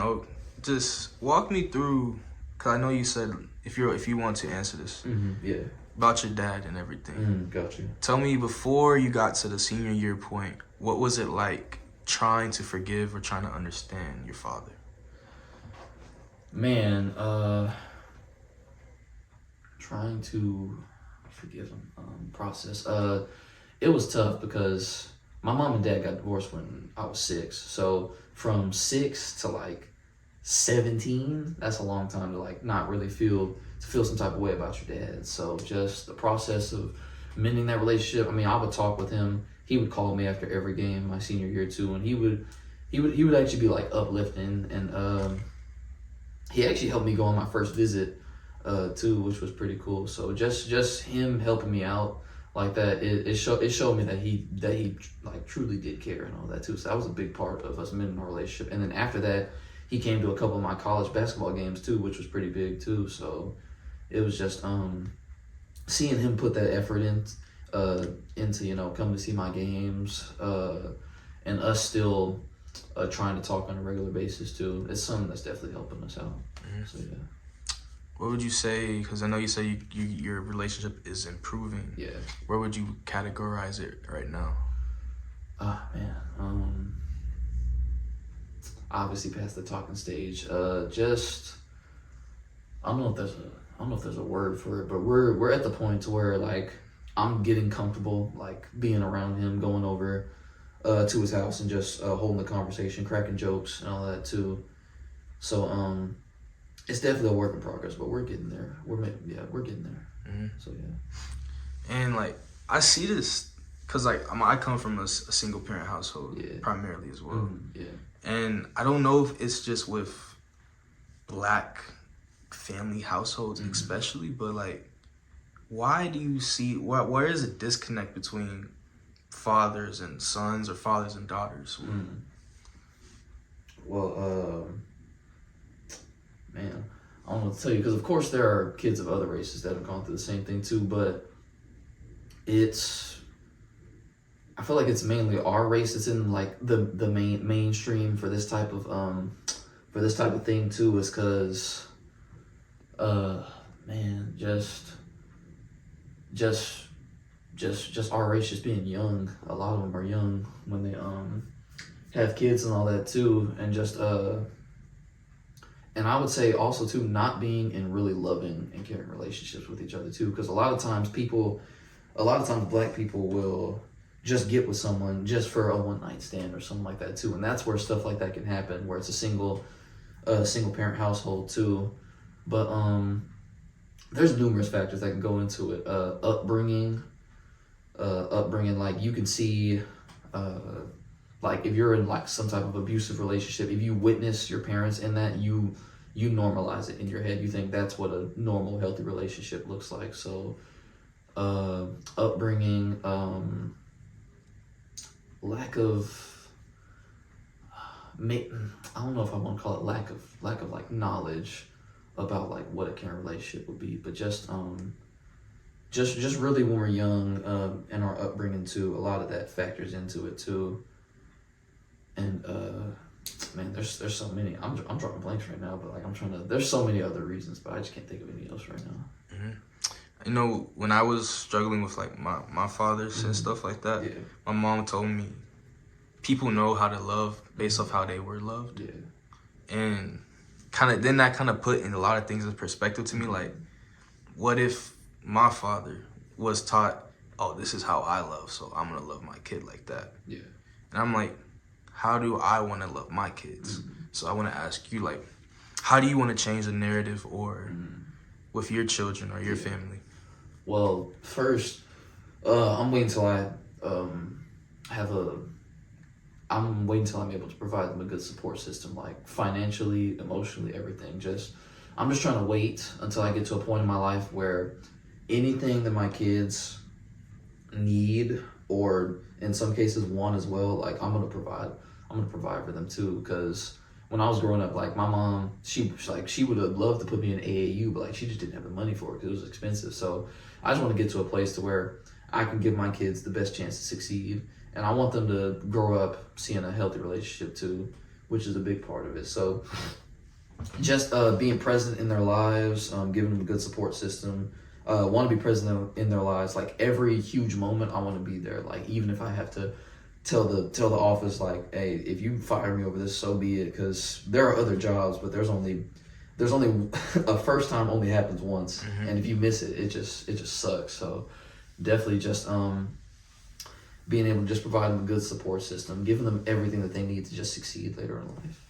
just walk me through, because I know you said if you want to answer this, Yeah, about your dad and everything. Got you. Tell me, before you got to the senior year point, what was it like trying to forgive or trying to understand your father? Man, trying to forgive him, process. It was tough, because my mom and dad got divorced when I was 6. So from 6 to like 17, that's a long time to like not really feel some type of way about your dad. So just the process of mending that relationship. I mean, I would talk with him. He would call me after every game my senior year too, and he would actually be like uplifting, and he actually helped me go on my first visit too, which was pretty cool. So just him helping me out like that, it showed me that he like truly did care and all that too. So that was a big part of us mending our relationship. And then after that, he came to a couple of my college basketball games too, which was pretty big too. So it was just seeing him put that effort into coming to see my games, and us still trying to talk on a regular basis too. It's something that's definitely helping us out. So yeah. What would you say, because I know you say your relationship is improving. Yeah. Where would you categorize it right now? Man. Obviously past the talking stage. I don't know if there's a word for it, but we're at the point to where like I'm getting comfortable like being around him, going over to his house and just holding the conversation, cracking jokes and all that too. So it's definitely a work in progress, but we're getting there. We're getting there. So yeah. And like I see this, cause like I come from a single parent household, primarily as well. And I don't know if it's just with Black family households, especially, but like, why do you see where is a disconnect between fathers and sons or fathers and daughters? Well, man, I don't know what to tell you, because of course there are kids of other races that have gone through the same thing too, but I feel like it's mainly our race that's in like the mainstream for this type of thing too, is because man, just our race just being young. A lot of them are young when they have kids and all that too, and just and I would say also too, not being in really loving and caring relationships with each other too, because a lot of times Black people will just get with someone just for a one-night stand or something like that too, and that's where stuff like that can happen, where it's a single parent household too. But there's numerous factors that can go into it. Upbringing, like you can see, like if you're in like some type of abusive relationship, if you witness your parents in that, you normalize it in your head. You think that's what a normal, healthy relationship looks like. So, upbringing, lack of, I don't know if I want to call it lack of like knowledge about like what a caring relationship would be, but just really when we're young, and our upbringing too, a lot of that factors into it too. And man, there's so many. I'm drawing blanks right now, but like there's so many other reasons, but I just can't think of any else right now. You know, when I was struggling with like my fathers and stuff like that, my mom told me people know how to love based off how they were loved. And that kind of put in a lot of things in perspective to me. Like, what if my father was taught, oh, this is how I love, so I'm gonna love my kid like that. And I'm like, how do I want to love my kids? So I want to ask you, like, how do you want to change the narrative or with your children or your family? Well, first, I'm waiting till I'm waiting till I'm able to provide them a good support system, like financially, emotionally, everything. I'm just trying to wait until I get to a point in my life where anything that my kids need, or in some cases want as well, like I'm gonna provide for them too. Because when I was growing up, like my mom, she would have loved to put me in AAU, but like she just didn't have the money for it because it was expensive. So I just want to get to a place to where I can give my kids the best chance to succeed, and I want them to grow up seeing a healthy relationship too, which is a big part of it. So just being present in their lives, giving them a good support system. Want to be present in their lives. Like every huge moment, I want to be there. Like even if I have to tell the office, like, hey, if you fire me over this, so be it. Because there are other jobs, but there's only a first time only happens once, and if you miss it, it just sucks. So definitely just being able to just provide them a good support system, giving them everything that they need to just succeed later in life.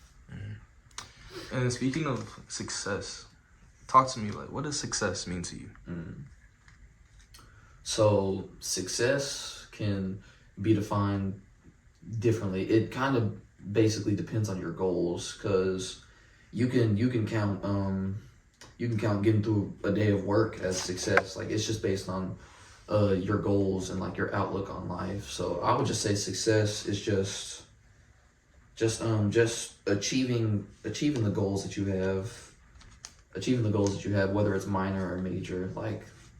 And speaking of success, talk to me, like, what does success mean to you? So success can be defined differently. It kind of basically depends on your goals, because you can count getting through a day of work as success. Like it's just based on your goals and like your outlook on life. So I would just say success is just achieving the goals that you have, whether it's minor or major.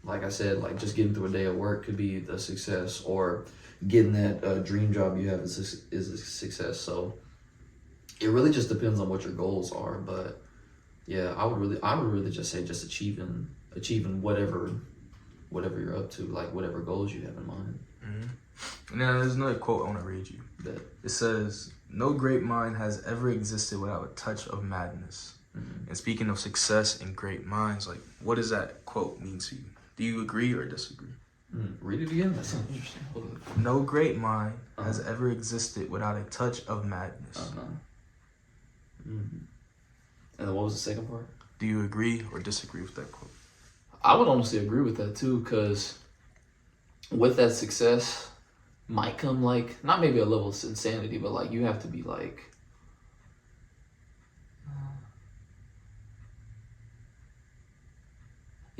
Like I said, like just getting through a day of work could be the success, or getting that dream job you have is a success. So it really just depends on what your goals are. But yeah, I would really just say just achieving whatever you're up to, like whatever goals you have in mind. Now there's another quote I want to read you. It says, "No great mind has ever existed without a touch of madness." And speaking of success and great minds, like, what does that quote mean to you? Do you agree or disagree? Read it again. That sounds interesting. Hold on. No great mind has ever existed without a touch of madness. And then what was the second part? Do you agree or disagree with that quote? I would honestly agree with that too, because with that success might come like, not maybe a level of insanity, but like you have to be like,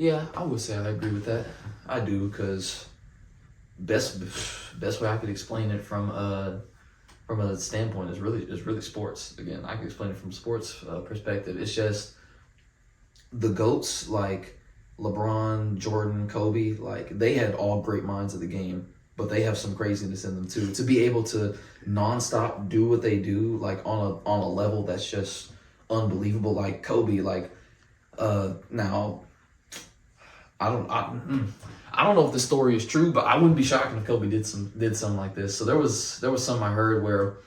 Yeah, I would say I agree with that. I do, because best way I could explain it from a standpoint is really sports. Again, I can explain it from sports perspective. It's just the GOATs like LeBron, Jordan, Kobe, like they had all great minds of the game, but they have some craziness in them too. To be able to nonstop do what they do, like on a level that's just unbelievable. Like Kobe, like now I don't know if the story is true, but I wouldn't be shocked if Kobe did something like this. So there was something I heard where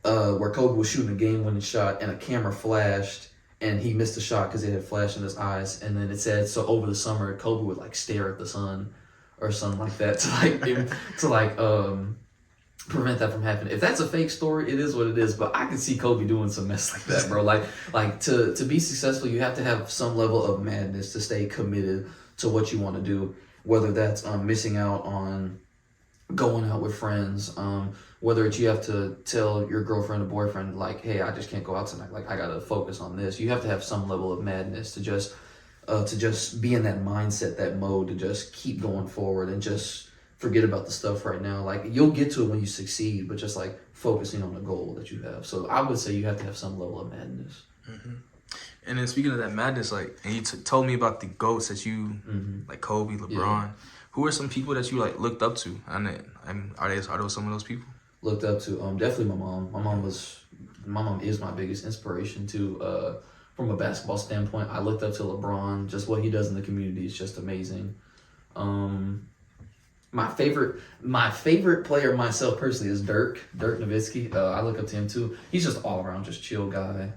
Kobe was shooting a game-winning shot and a camera flashed and he missed the shot because it had flashed in his eyes, and then it said so over the summer Kobe would like stare at the sun or something like that to prevent that from happening. If that's a fake story, it is what it is. But I could see Kobe doing some mess like that, bro. Like to be successful, you have to have some level of madness to stay committed to what you want to do. Whether that's missing out on going out with friends, whether it's you have to tell your girlfriend or boyfriend like, hey, I just can't go out tonight. Like I gotta focus on this. You have to have some level of madness to just be in that mindset, that mode, to just keep going forward and just forget about the stuff right now. Like you'll get to it when you succeed, but just like focusing on the goal that you have. So I would say you have to have some level of madness. Mm-hmm. And then speaking of that madness, like, and you told me about the GOATs that you like Kobe, LeBron. Yeah. Who are some people that you like looked up to? And are those some of those people? Looked up to definitely my mom. My mom is my biggest inspiration too. From a basketball standpoint, I looked up to LeBron. Just what he does in the community is just amazing. My favorite player myself personally is Dirk Nowitzki. I look up to him too. He's just all around just chill guy.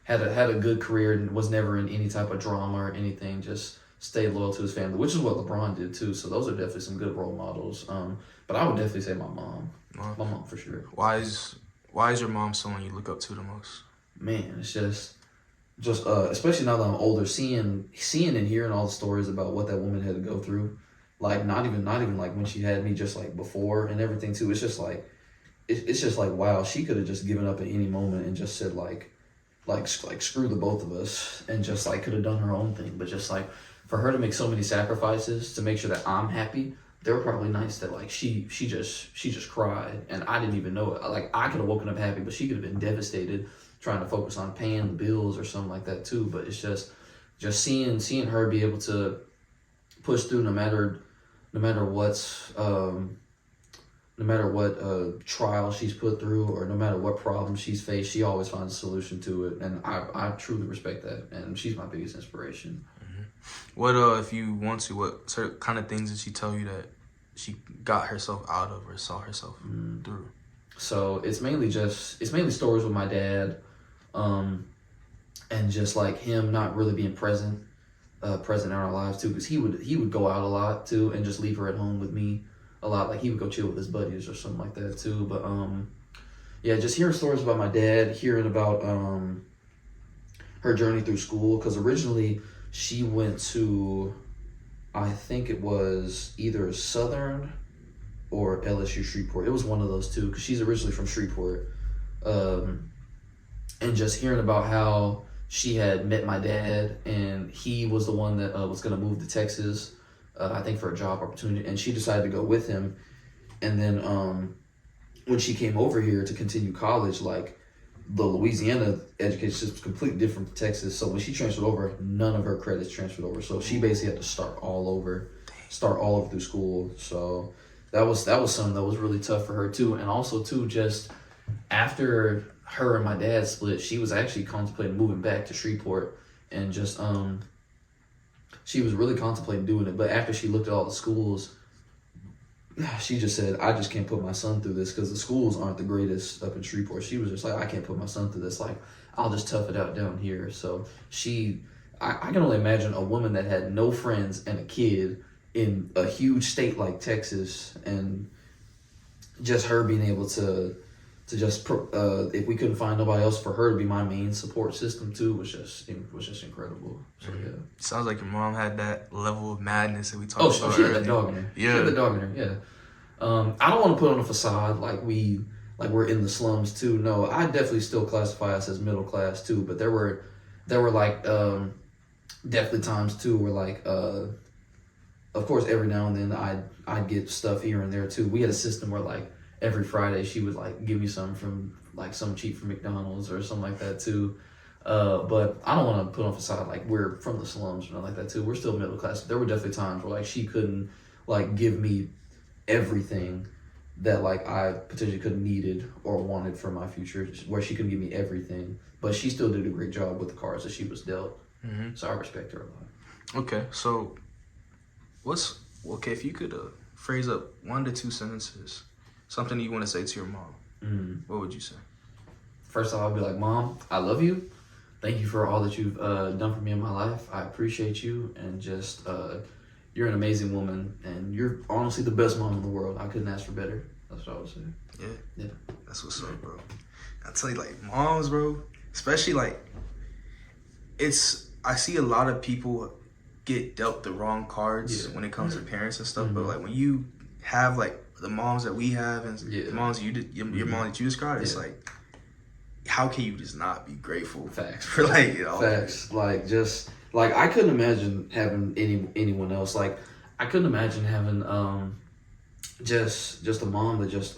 Had a good career and was never in any type of drama or anything. Just stayed loyal to his family, which is what LeBron did too. So those are definitely some good role models. But I would definitely say my mom. My mom for sure. Why is your mom someone you look up to the most? Man, it's just especially now that I'm older, seeing and hearing all the stories about what that woman had to go through. Like not even like when she had me, just like before and everything too. It's just like wow, she could have just given up at any moment and just said like screw the both of us and just like could have done her own thing. But just like for her to make so many sacrifices to make sure that I'm happy, they were probably nice that like she just cried and I didn't even know it. Like I could have woken up happy, but she could have been devastated trying to focus on paying the bills or something like that too. But it's just seeing her be able to push through no matter what trial she's put through or no matter what problem she's faced, she always finds a solution to it, and I truly respect that, and she's my biggest inspiration. Mm-hmm. What if you want to, what sort of kind of things did she tell you that she got herself out of or saw herself through? So it's mainly stories with my dad, and just like him not really being present in our lives too, because he would go out a lot too and just leave her at home with me a lot. Like he would go chill with his buddies or something like that too. But yeah, just hearing stories about my dad, hearing about her journey through school, because originally she went to, I think it was either Southern or LSU Shreveport. It was one of those two, because she's originally from Shreveport. And just hearing about how she had met my dad, and he was the one that was going to move to Texas, I think for a job opportunity, and she decided to go with him. And then when she came over here to continue college, like the Louisiana education system is completely different from Texas. So when she transferred over, none of her credits transferred over. So she basically had to start all over through school. So that was something that was really tough for her too. And also too, just after her and my dad split, she was actually contemplating moving back to Shreveport, and just she was really contemplating doing it. But after she looked at all the schools, she just said, I just can't put my son through this, because the schools aren't the greatest up in Shreveport. She was just like, I can't put my son through this. Like, I'll just tough it out down here. So I can only imagine a woman that had no friends and a kid in a huge state like Texas, and just her being able to just if we couldn't find nobody else, for her to be my main support system too was just incredible. So yeah, sounds like your mom had that level of madness that we talked about. Oh, she had that dog in her. Yeah, she had that dog in her. Yeah. I don't want to put on a facade like we're in the slums too. No, I definitely still classify us as middle class too. But there were like definitely times too where like of course every now and then I'd get stuff here and there too. We had a system where like every Friday she would like give me some from like some cheap from McDonald's or something like that too. But I don't want to put on facade like we're from the slums or nothing like that too. We're still middle class. There were definitely times where like she couldn't like give me everything that like I potentially could have needed or wanted for my future, where she couldn't give me everything, but she still did a great job with the cards that she was dealt. So I respect her a lot. Okay, so if you could phrase up 1 to 2 sentences, something you want to say to your mom, what would you say? First off, I'd be like, Mom, I love you. Thank you for all that you've done for me in my life. I appreciate you, and just you're an amazing woman, and you're honestly the best mom in the world. I couldn't ask for better. That's what I would say. Yeah. That's what's up, bro. I tell you, like, moms, bro, especially like, I see a lot of people get dealt the wrong cards when it comes to parents and stuff. But like when you have like the moms that we have and the moms your mom that you described, it's like, how can you just not be grateful? Facts. For like, Facts. Like, just like I couldn't imagine having anyone else. Like I couldn't imagine having just a mom that just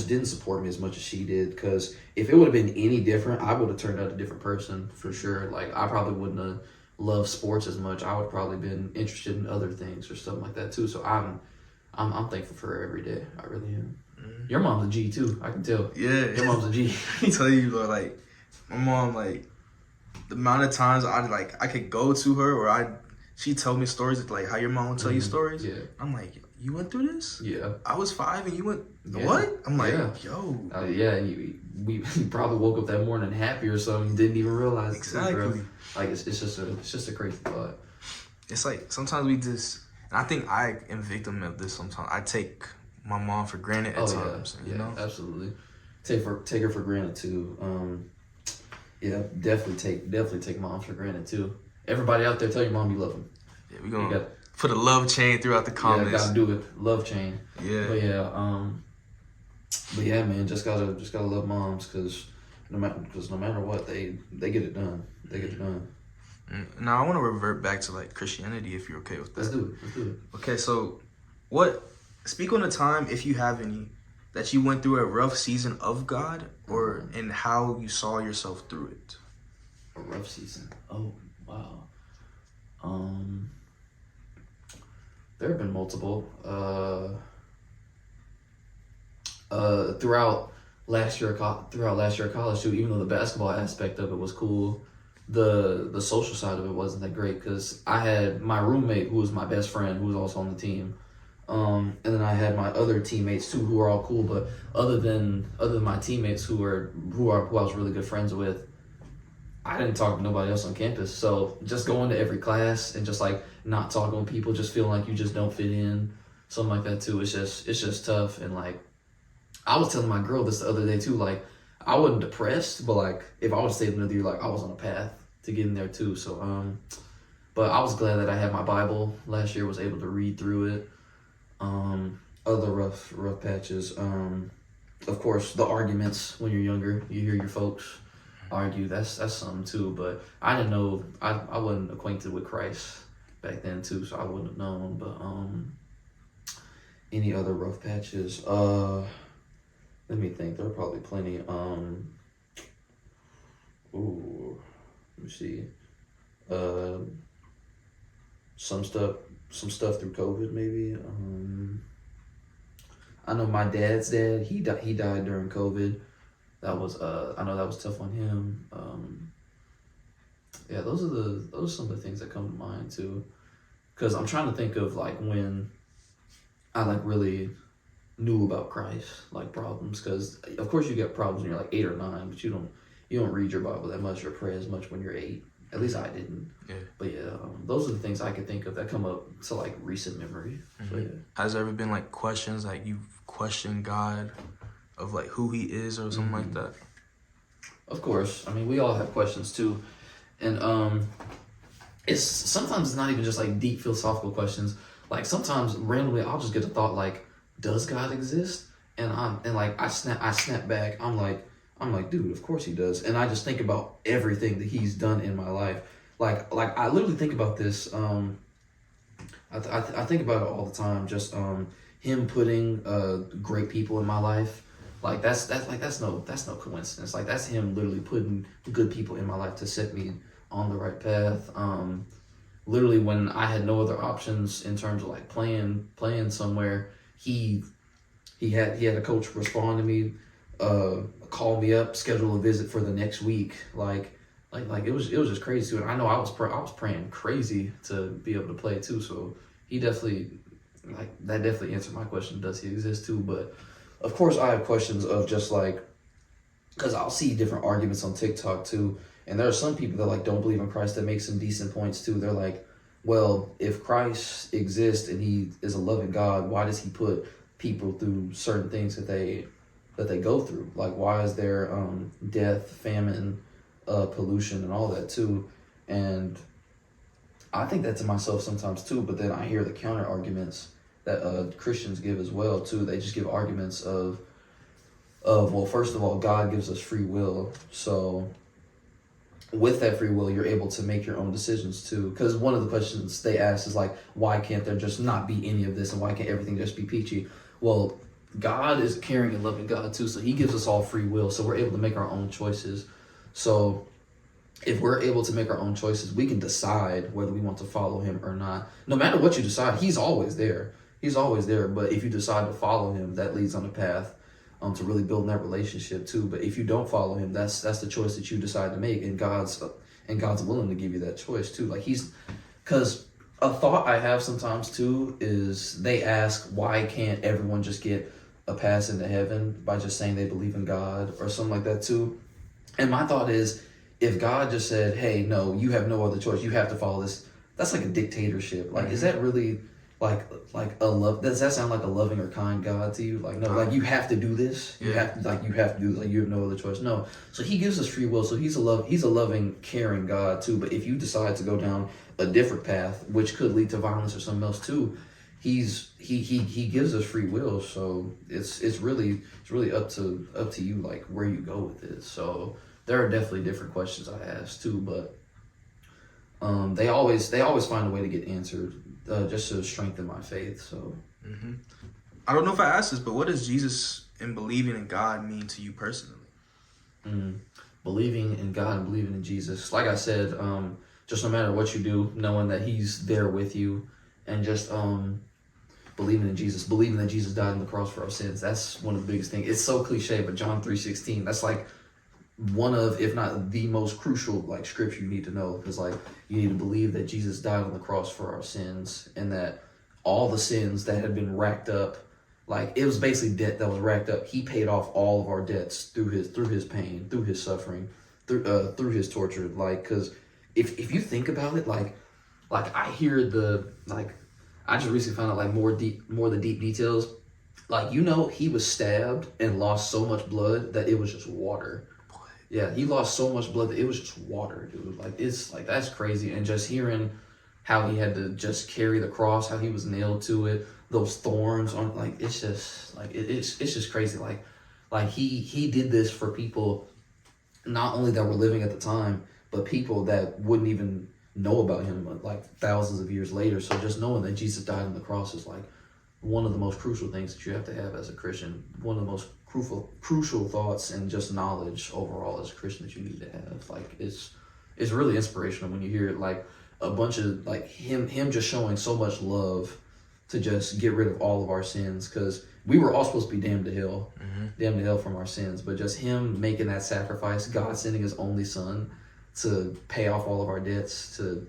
didn't support me as much as she did. Because if it would have been any different, I would have turned out a different person for sure. Like I probably wouldn't have loved sports as much. I would probably been interested in other things or something like that too. So I'm thankful for her every day. I really am. Your mom's a G too. I can tell. Yeah, your mom's a G. I tell you, bro, like my mom, like the amount of times I could go to her or she told me stories like how your mom would tell you stories. Yeah, I'm like, you went through this? Yeah. I was 5 and you went what? I'm like, yo. We probably woke up that morning happy or something. Didn't even realize. Exactly. Like it's just a crazy thought. It's like sometimes we just. And I think I am victim of this. Sometimes I take my mom for granted at times. Yeah, you know? Absolutely. Take her for granted too. Definitely take moms for granted too. Everybody out there, tell your mom you love them. Yeah, we're gonna put a love chain throughout the comments. Yeah, gotta do it. Love chain. Yeah. But yeah, man, just gotta love moms, because no matter what, they get it done. They get it done. Now I want to revert back to like Christianity, if you're okay with that. Let's do it. Okay, so speak on a time, if you have any, that you went through a rough season of God, and how you saw yourself through it. A rough season. Oh wow. There have been multiple. Throughout last year of college too, even though the basketball aspect of it was cool, the social side of it wasn't that great, because I had my roommate who was my best friend, who was also on the team, and then I had my other teammates too, who were all cool. But other than my teammates who I was really good friends with, I didn't talk to nobody else on campus. So just going to every class and just like not talking with people, just feeling like you just don't fit in, something like that too. It's just tough. And like I was telling my girl this the other day too, like I wasn't depressed, but like if I would stayed another year, like I was on a path to get in there too. So but I was glad that I had my Bible last year, was able to read through it. Other rough patches, of course the arguments when you're younger, you hear your folks argue, that's something too. But I didn't know, I wasn't acquainted with Christ back then too, so I wouldn't have known. But any other rough patches, let me think. There are probably plenty. Let me see. Some stuff through COVID maybe. I know my dad's dad. He died during COVID. That was I know that was tough on him. Those are some of the things that come to mind too. Because I'm trying to think of like when I like really knew about Christ, like problems. Because of course you get problems when you're like 8 or 9, but you don't read your Bible that much or pray as much when you're 8. At least I didn't. Yeah. But those are the things I could think of that come up to like recent memory. So, Has there ever been like questions, like you've questioned God of like who he is or something like that? Of course. I mean, we all have questions too. And it's sometimes it's not even just like deep philosophical questions. Like sometimes randomly I'll just get a thought like, does God exist? And I snap back. I'm like, I'm like, dude, of course he does. And I just think about everything that he's done in my life. Like I literally think about this. I think about it all the time. Just him putting great people in my life. Like that's no coincidence. Like that's him literally putting good people in my life to set me on the right path. Literally when I had no other options in terms of like playing somewhere, he he had a coach respond to me, call me up, schedule a visit for the next week. Like it was just crazy too. And I know I was praying crazy to be able to play too. So he definitely, like, that definitely answered my question. Does he exist too? But of course I have questions of just like, because I'll see different arguments on TikTok too, and there are some people that like don't believe in Christ that make some decent points too. They're like, well, if Christ exists and he is a loving God, why does he put people through certain things that they go through? Like, why is there death, famine, pollution, and all that too? And I think that to myself sometimes too. But then I hear the counter arguments that Christians give as well too. They just give arguments of, well, first of all, God gives us free will, so with that free will, you're able to make your own decisions too. Because one of the questions they ask is like, why can't there just not be any of this, and why can't everything just be peachy? Well, God is a caring and loving God too, so he gives us all free will, so we're able to make our own choices. So if we're able to make our own choices, we can decide whether we want to follow him or not. No matter what you decide, he's always there. He's always there. But if you decide to follow him, that leads on a path to really building that relationship too. But if you don't follow him, that's the choice that you decide to make, and God's willing to give you that choice too. Like because a thought I have sometimes too is they ask, why can't everyone just get a pass into heaven by just saying they believe in God or something like that too? And my thought is, if God just said, hey, no, you have no other choice, you have to follow this, that's like a dictatorship. Like, is that really like a love? Does that sound like a loving or kind God to you? Like, no, like you have to do this. You have to do this. Like, you have no other choice. No. So he gives us free will. So he's a loving, caring God too. But if you decide to go down a different path, which could lead to violence or something else too, he gives us free will. So it's really up to you, like, where you go with it. So there are definitely different questions I ask too, but they always find a way to get answered, just to strengthen my faith. So I don't know if I asked this, but what does Jesus and believing in God mean to you personally? Believing in God and believing in Jesus, like I said, just no matter what you do, knowing that he's there with you, and just believing in Jesus, believing that Jesus died on the cross for our sins. That's one of the biggest things. It's so cliche, but John 3:16, that's like one of, if not the most crucial, like, scripture you need to know. Because, like, you need to believe that Jesus died on the cross for our sins, and that all the sins that had been racked up, like, it was basically debt that was racked up. He paid off all of our debts through his pain, through his suffering, through his torture. Like, because if you think about it, like I hear I just recently found out, like, more the deep details. Like, he was stabbed and lost so much blood that it was just water. Yeah, he lost so much blood that it was just water, dude. Like, it's like, that's crazy. And just hearing how he had to just carry the cross, how he was nailed to it, those thorns on, like, it's just like it's just crazy. Like he did this for people not only that were living at the time, but people that wouldn't even know about him like thousands of years later. So just knowing that Jesus died on the cross is like one of the most crucial things that you have to have as a Christian. One of the most crucial thoughts and just knowledge overall as a Christian that you need to have. Like, it's really inspirational when you hear it, like a bunch of, like, him just showing so much love to just get rid of all of our sins, because we were all supposed to be damned to hell from our sins, but just him making that sacrifice, God sending his only son to pay off all of our debts, to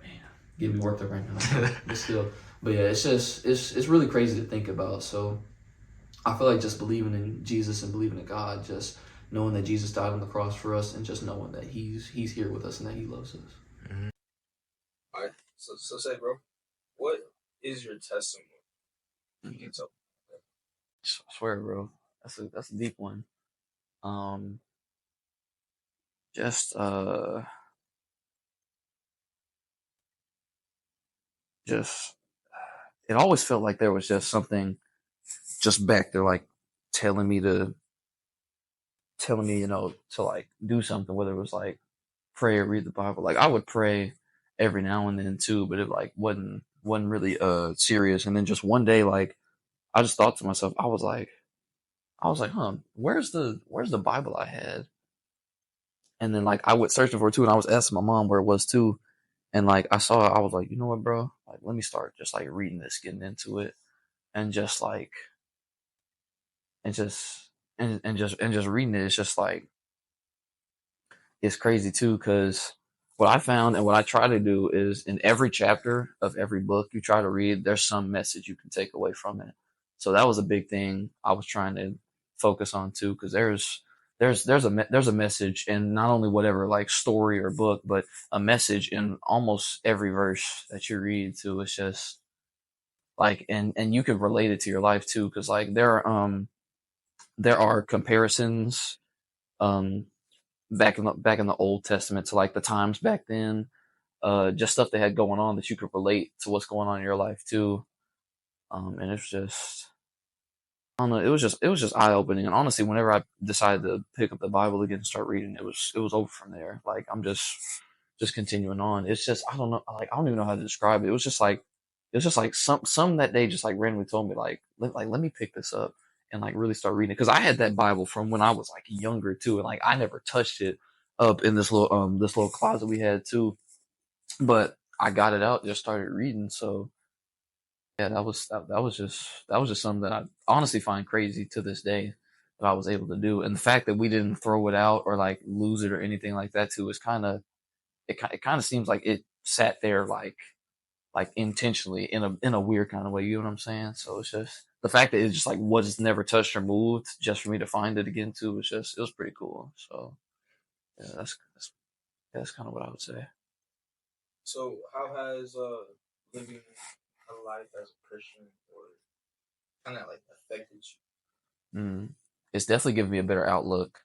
man, get me worked up right now. But yeah, it's really crazy to think about. So I feel like just believing in Jesus and believing in God, just knowing that Jesus died on the cross for us, and just knowing that he's here with us and that he loves us. All right. So say, bro, what is your testimony? You can tell. I swear, bro, that's a deep one. Just just it always felt like there was just something just back there, like, telling me to telling me, to like do something, whether it was like pray or read the Bible. Like I would pray every now and then too, but it like wasn't really serious. And then just one day, like I just thought to myself, I was like, huh, where's the Bible I had? And then like I went searching for it too, and I was asking my mom where it was too. And like I saw it, I was like, you know what, bro? Like let me start just like reading this, getting into it, and just like and just and just reading it. It's just like it's crazy too, because what I found and what I try to do is in every chapter of every book you try to read, there's some message you can take away from it. So that was a big thing I was trying to focus on too, because there's a message in not only whatever like story or book, but a message in almost every verse that you read too. It's just like and you can relate it to your life too, because like there are comparisons um back in the Old Testament to like the times back then, just stuff they had going on that you could relate to what's going on in your life too. And it's just, I don't know, it was just eye opening. And honestly, whenever I decided to pick up the Bible again and start reading, it was over from there. Like I'm just continuing on. It's just I don't know, like I don't even know how to describe it. It was just like some that day just like randomly told me let me pick this up and like really start reading it, because I had that Bible from when I was like younger too, and like I never touched it up in this little closet we had too. But I got it out, just started reading. So yeah, that was just something that I honestly find crazy to this day that I was able to do. And the fact that we didn't throw it out or like lose it or anything like that too is it kind of seems like it sat there like intentionally in a weird kind of way. You know what I'm saying? So it's just the fact that it just like was never touched or moved, just for me to find it again too, it was pretty cool. So yeah, that's kind of what I would say. So how has living a life as a Christian or kind of like affected Mm. It's definitely given me a better outlook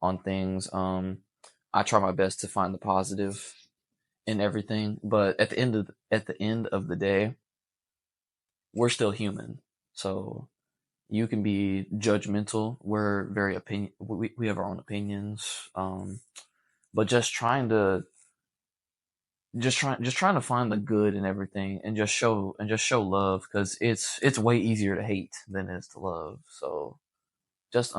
on things. I try my best to find the positive in everything, but at the end of the day, we're still human. So you can be judgmental. We're very opinion. We have our own opinions. But just trying to find the good in everything, and just show love, because it's way easier to hate than it is to love. So just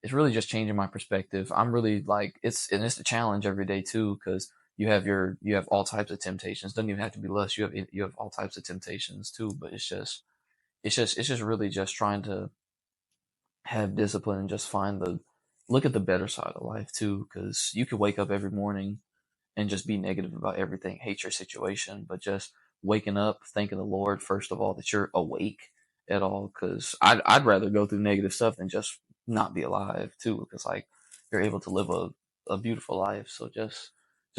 it's really just changing my perspective. I'm really like it's a challenge every day too, because you have all types of temptations. Doesn't even have to be lust. You have all types of temptations too. But it's just really just trying to have discipline and just look at the better side of life too, because you could wake up every morning and just be negative about everything, hate your situation, but just waking up, thanking the Lord first of all that you're awake at all. Because I'd rather go through negative stuff than just not be alive too. Because like you're able to live a beautiful life. So just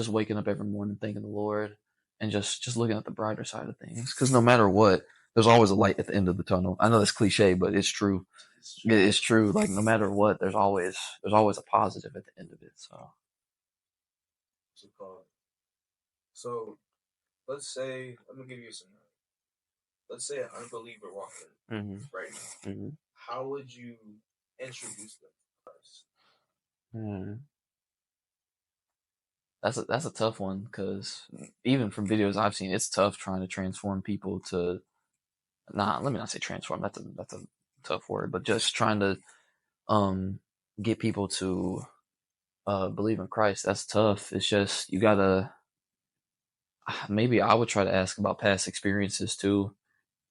waking up every morning, thanking the Lord, and just looking at the brighter side of things. Because no matter what, there's always a light at the end of the tunnel. I know that's cliche, but it's true. It's true. Like no matter what, there's always a positive at the end of it. So. you? So let's say I'm gonna give you some. Let's say an unbeliever walked in Mm-hmm. right now. Mm-hmm. How would you introduce them to Christ? Mm. That's a tough one, because even from videos I've seen, it's tough trying to transform people to not. Let me not say transform. That's a tough word, but just trying to um get people to believe in Christ. That's tough. It's just you gotta. Maybe I would try to ask about past experiences too,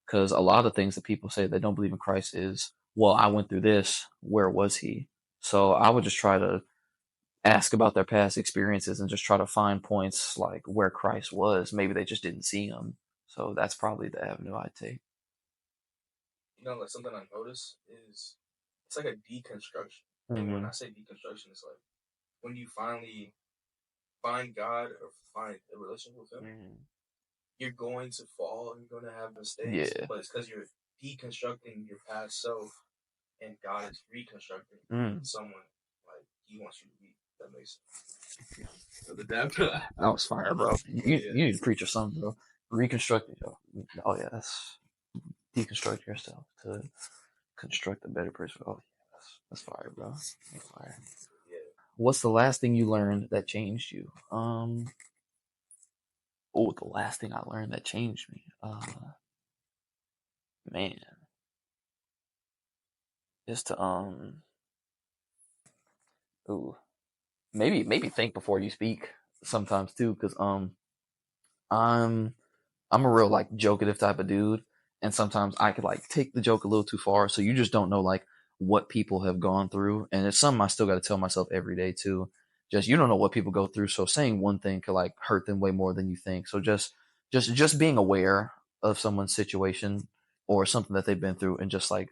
because a lot of things that people say they don't believe in Christ is, well, I went through this. Where was he? So I would just try to ask about their past experiences and just try to find points like where Christ was. Maybe they just didn't see him. So that's probably the avenue I'd take. Like something I noticed is it's like a deconstruction. And when Mm-hmm. I say deconstruction, it's like when you finally find God or find a relationship with Him, Mm-hmm. you're going to fall and you're going to have mistakes, Yeah. but it's because you're deconstructing your past self, and God is reconstructing Mm. someone like He wants you to be. That makes sense. The dad. That was fire, bro. You Yeah. need to preach or something, bro. Reconstruct it, yo. Oh yeah, that's deconstruct yourself to construct a better person. Oh yes. That's fire, bro. That's fire. Yeah. What's the last thing you learned that changed you? The last thing I learned that changed me. Man, just to ooh, maybe think before you speak sometimes too, because I'm I'm a real like jokative type of dude, and sometimes I could like take the joke a little too far. So you just don't know like what people have gone through, and it's something I still got to tell myself every day too. Just you don't know what people go through, so saying one thing could like hurt them way more than you think. So just being aware of someone's situation or something that they've been through, and just like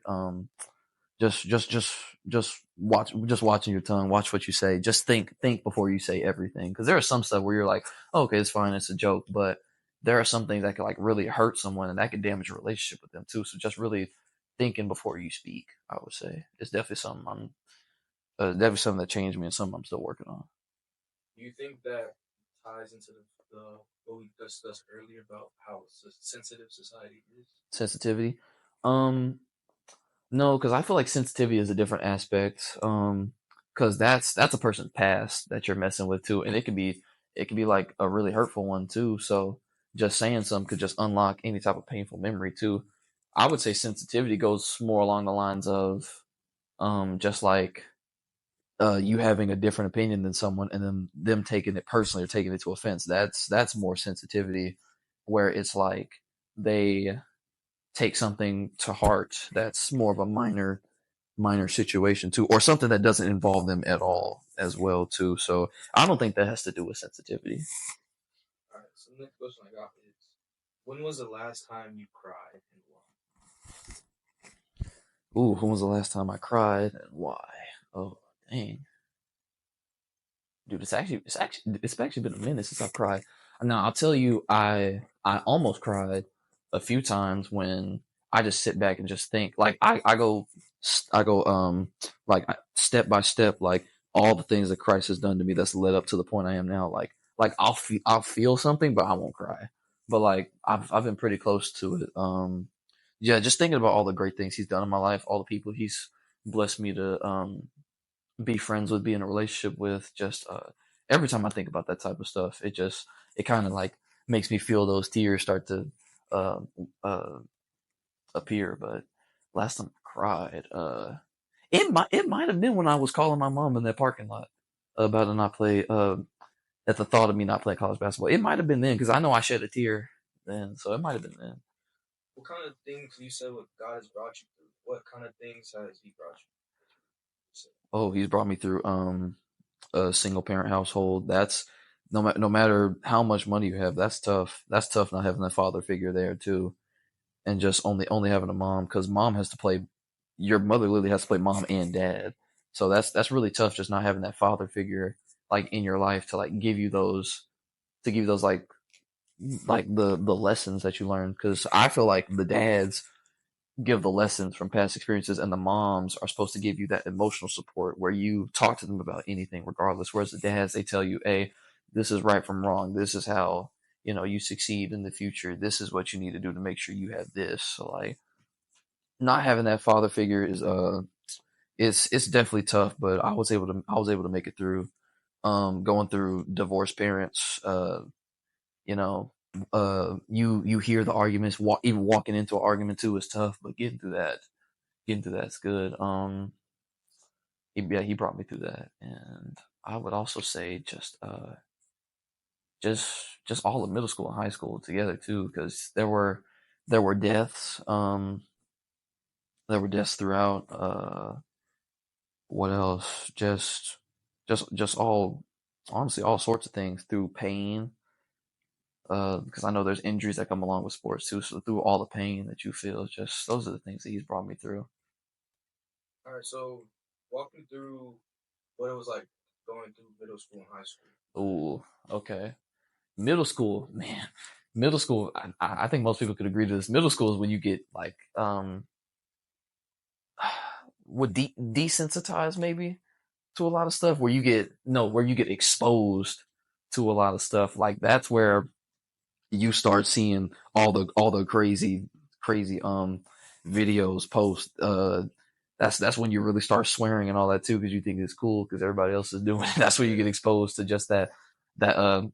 just just just just watching your tongue, watch what you say, just think before you say everything, because there are some stuff where you're like, oh, okay, it's fine, it's a joke, but there are some things that could like really hurt someone, and that could damage a relationship with them too. So just really thinking before you speak, I would say, it's definitely something I'm definitely something that changed me, and something I'm still working on. Do you think that ties into the what we discussed earlier about how sensitive society is? Sensitivity, um no, because I feel like sensitivity is a different aspect. Because that's a person's past that you're messing with too, and it could be like a really hurtful one too. So just saying something could just unlock any type of painful memory too. I would say sensitivity goes more along the lines of just like you having a different opinion than someone, and then them taking it personally or taking it to offense. That's more sensitivity, where it's like they take something to heart that's more of a minor situation too, or something that doesn't involve them at all as well too. So I don't think that has to do with sensitivity. All right. So the next question I got is, when was the last time you cried and why? Ooh, when was the last time I cried and why? Oh, dang, dude, it's actually been a minute since I've cried. Now I'll tell you, I almost cried a few times when I just sit back and just think. Like I go like step by step, like all the things that Christ has done to me that's led up to the point I am now. Like I'll feel something, but I won't cry. But like I've been pretty close to it. Yeah, just thinking about all the great things He's done in my life, all the people He's blessed me to be friends with, be in a relationship with. Just every time I think about that type of stuff, it kind of like makes me feel those tears start to uh, uh, appear. But last time I cried, it might have been when I was calling my mom in that parking lot about to not play. At the thought of me not playing college basketball, it might have been then, because I know I shed a tear then, so it might have been then. What kind of things you said what God has brought you through? What kind of things has He brought you through? Oh, He's brought me through a single parent household. That's no matter how much money you have, that's tough. That's tough not having that father figure there too, and just only having a mom, because mom has to play. Your mother literally has to play mom and dad. So that's really tough, just not having that father figure like in your life to like give you those like the lessons that you learn. Because I feel like the dads give the lessons from past experiences, and the moms are supposed to give you that emotional support where you talk to them about anything regardless, whereas the dads, they tell you, hey, this is right from wrong, this is how you succeed in the future, this is what you need to do to make sure you have this. So like not having that father figure is it's definitely tough, but I was able to make it through. Going through divorced parents, you know you hear the arguments, even walking into an argument too is tough, but getting through that's good. He brought me through that, and I would also say just all of middle school and high school together too, because there were deaths. There were deaths throughout. What else? Just all, honestly, all sorts of things through pain. Because I know there's injuries that come along with sports too. So through all the pain that you feel, just those are the things that He's brought me through. All right, so walk me through what it was like going through middle school and high school. Ooh, okay. Middle school, man. Middle school, I think most people could agree to this. Middle school is when you get like would desensitized maybe to a lot of stuff, where you get no where you get exposed to a lot of stuff. Like that's where you start seeing all the crazy videos, posts, that's when you really start swearing and all that too, because you think it's cool because everybody else is doing it. That's when you get exposed to just that the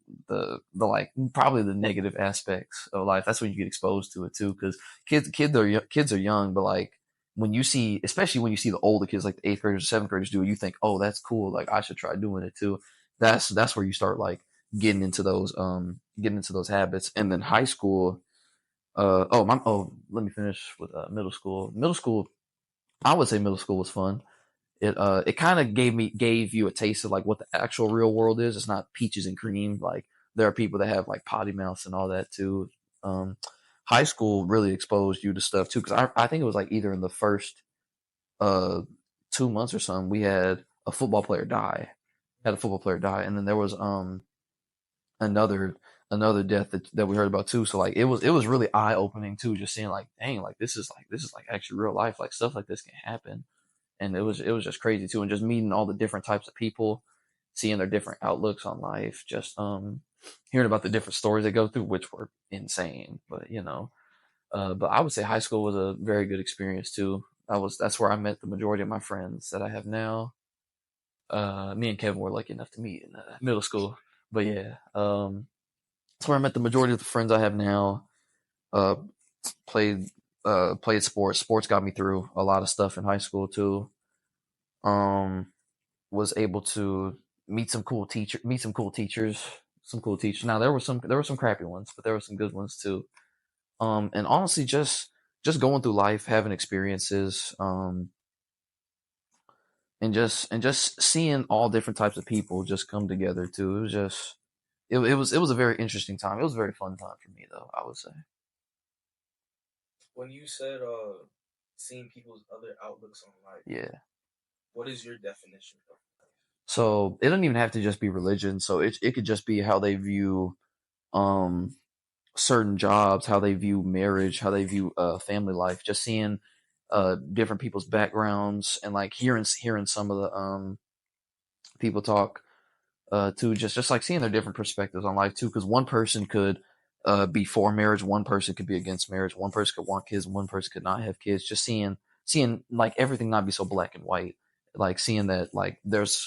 like probably the negative aspects of life. That's when you get exposed to it too, because kids are young, but like when you see, especially when you see the older kids, like the eighth graders, seventh graders do it, you think, oh, that's cool. Like I should try doing it too. That's where you start like getting into those habits. And then high school, let me finish with middle school. Middle school, I would say middle school was fun. It kind of gave you a taste of like what the actual real world is. It's not peaches and cream. Like there are people that have like potty mouths and all that too. Um, High school really exposed you to stuff too, because I think it was like either in the first uh 2 months or something, we had a football player die. Had a football player die, and then there was another death that we heard about too. So like it was really eye opening too, just seeing like, dang, like this is actually real life. Like stuff like this can happen, and it was just crazy too. And just meeting all the different types of people, seeing their different outlooks on life, just hearing about the different stories they go through, which were insane. But but I would say high school was a very good experience too. That's where I met the majority of my friends that I have now. Me and Kevin were lucky enough to meet in middle school, but yeah, that's where I met the majority of the friends I have now. Uh, played played sports. Sports got me through a lot of stuff in high school too. Um, was able to meet some cool teachers, some cool teachers. Now there were some crappy ones, but there were some good ones too. And honestly, just going through life, having experiences, and just seeing all different types of people just come together too. It was just it was a very interesting time. It was a very fun time for me though, I would say. When you said seeing people's other outlooks on life, Yeah. what is your definition of So it doesn't even have to just be religion. So it could just be how they view um certain jobs, how they view marriage, how they view family life. Just seeing different people's backgrounds and like hearing some of the people talk to just like seeing their different perspectives on life too. Because one person could be for marriage, one person could be against marriage, one person could want kids, one person could not have kids. Just seeing like everything not be so black and white. Like seeing that like there's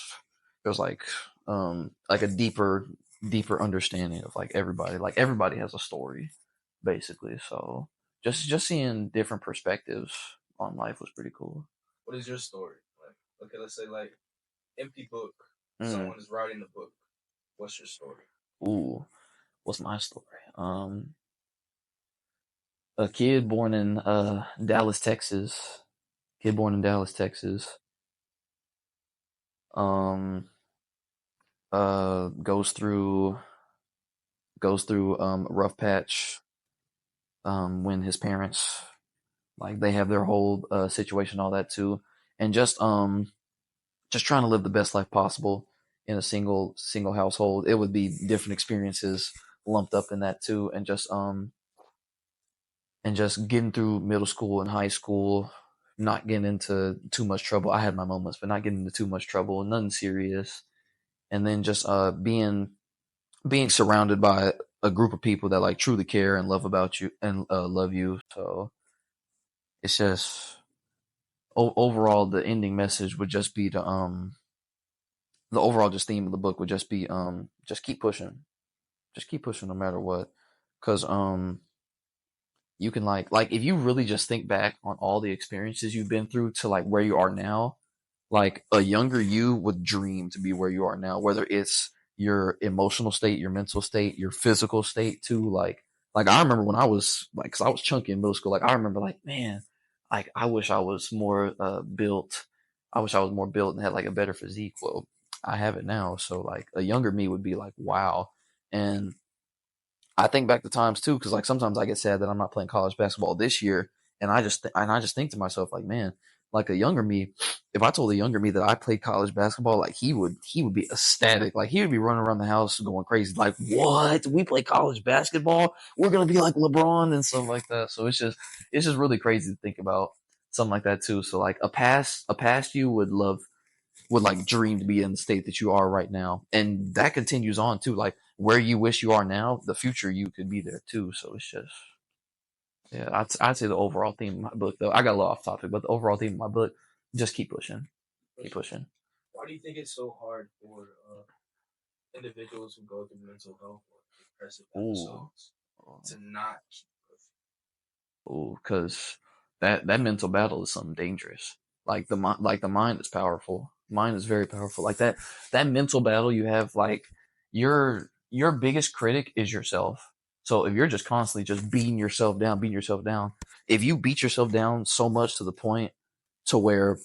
like a deeper understanding of like everybody. Like everybody has a story, basically. So just seeing different perspectives on life was pretty cool. what is your story? Like, okay, let's say like empty book. Mm. Someone is writing the book. What's your story? Ooh, what's my story? A kid born in Dallas, Texas. Kid born in Dallas, Texas. Um, goes through a rough patch. When his parents like they have their whole situation, all that too, and just trying to live the best life possible in a single household. It would be different experiences lumped up in that too, and just getting through middle school and high school, not getting into too much trouble. I had my moments, but not getting into too much trouble, nothing serious. And then just being surrounded by a group of people that like truly care and love about you and love you. So it's just overall the ending message would just be to the overall just theme of the book would just be just keep pushing no matter what, because you can like if you really just think back on all the experiences you've been through to like where you are now, like a younger you would dream to be where you are now, whether it's your emotional state, your mental state, your physical state too. Like I remember when I was like, cause I was chunky in middle school. Like I remember like, man, like I wish I was more built. I wish I was more built and had like a better physique. Well, I have it now. So like a younger me would be like, wow. And I think back to times too, because like sometimes I get sad that I'm not playing college basketball this year, and I just think to myself like, man, like a younger me, if I told a younger me that I played college basketball, like he would be ecstatic, like he would be running around the house going crazy, like what we play college basketball, we're gonna be like LeBron and stuff like that. So it's just really crazy to think about something like that too. So like a past you would like dream to be in the state that you are right now. And that continues on too. Like where you wish you are now, the future you could be there too. So it's just, yeah, I'd say the overall theme of my book though, I got a little off topic, but the overall theme of my book just keep pushing, keep pushing. Why do you think it's so hard for individuals who go through mental health or depressive episodes to not keep Ooh, because that mental battle is something dangerous. Like the mind is powerful. Mind is very powerful. Like that mental battle you have, like your biggest critic is yourself. So if you're just constantly just beating yourself down, if you beat yourself down so much to the point to where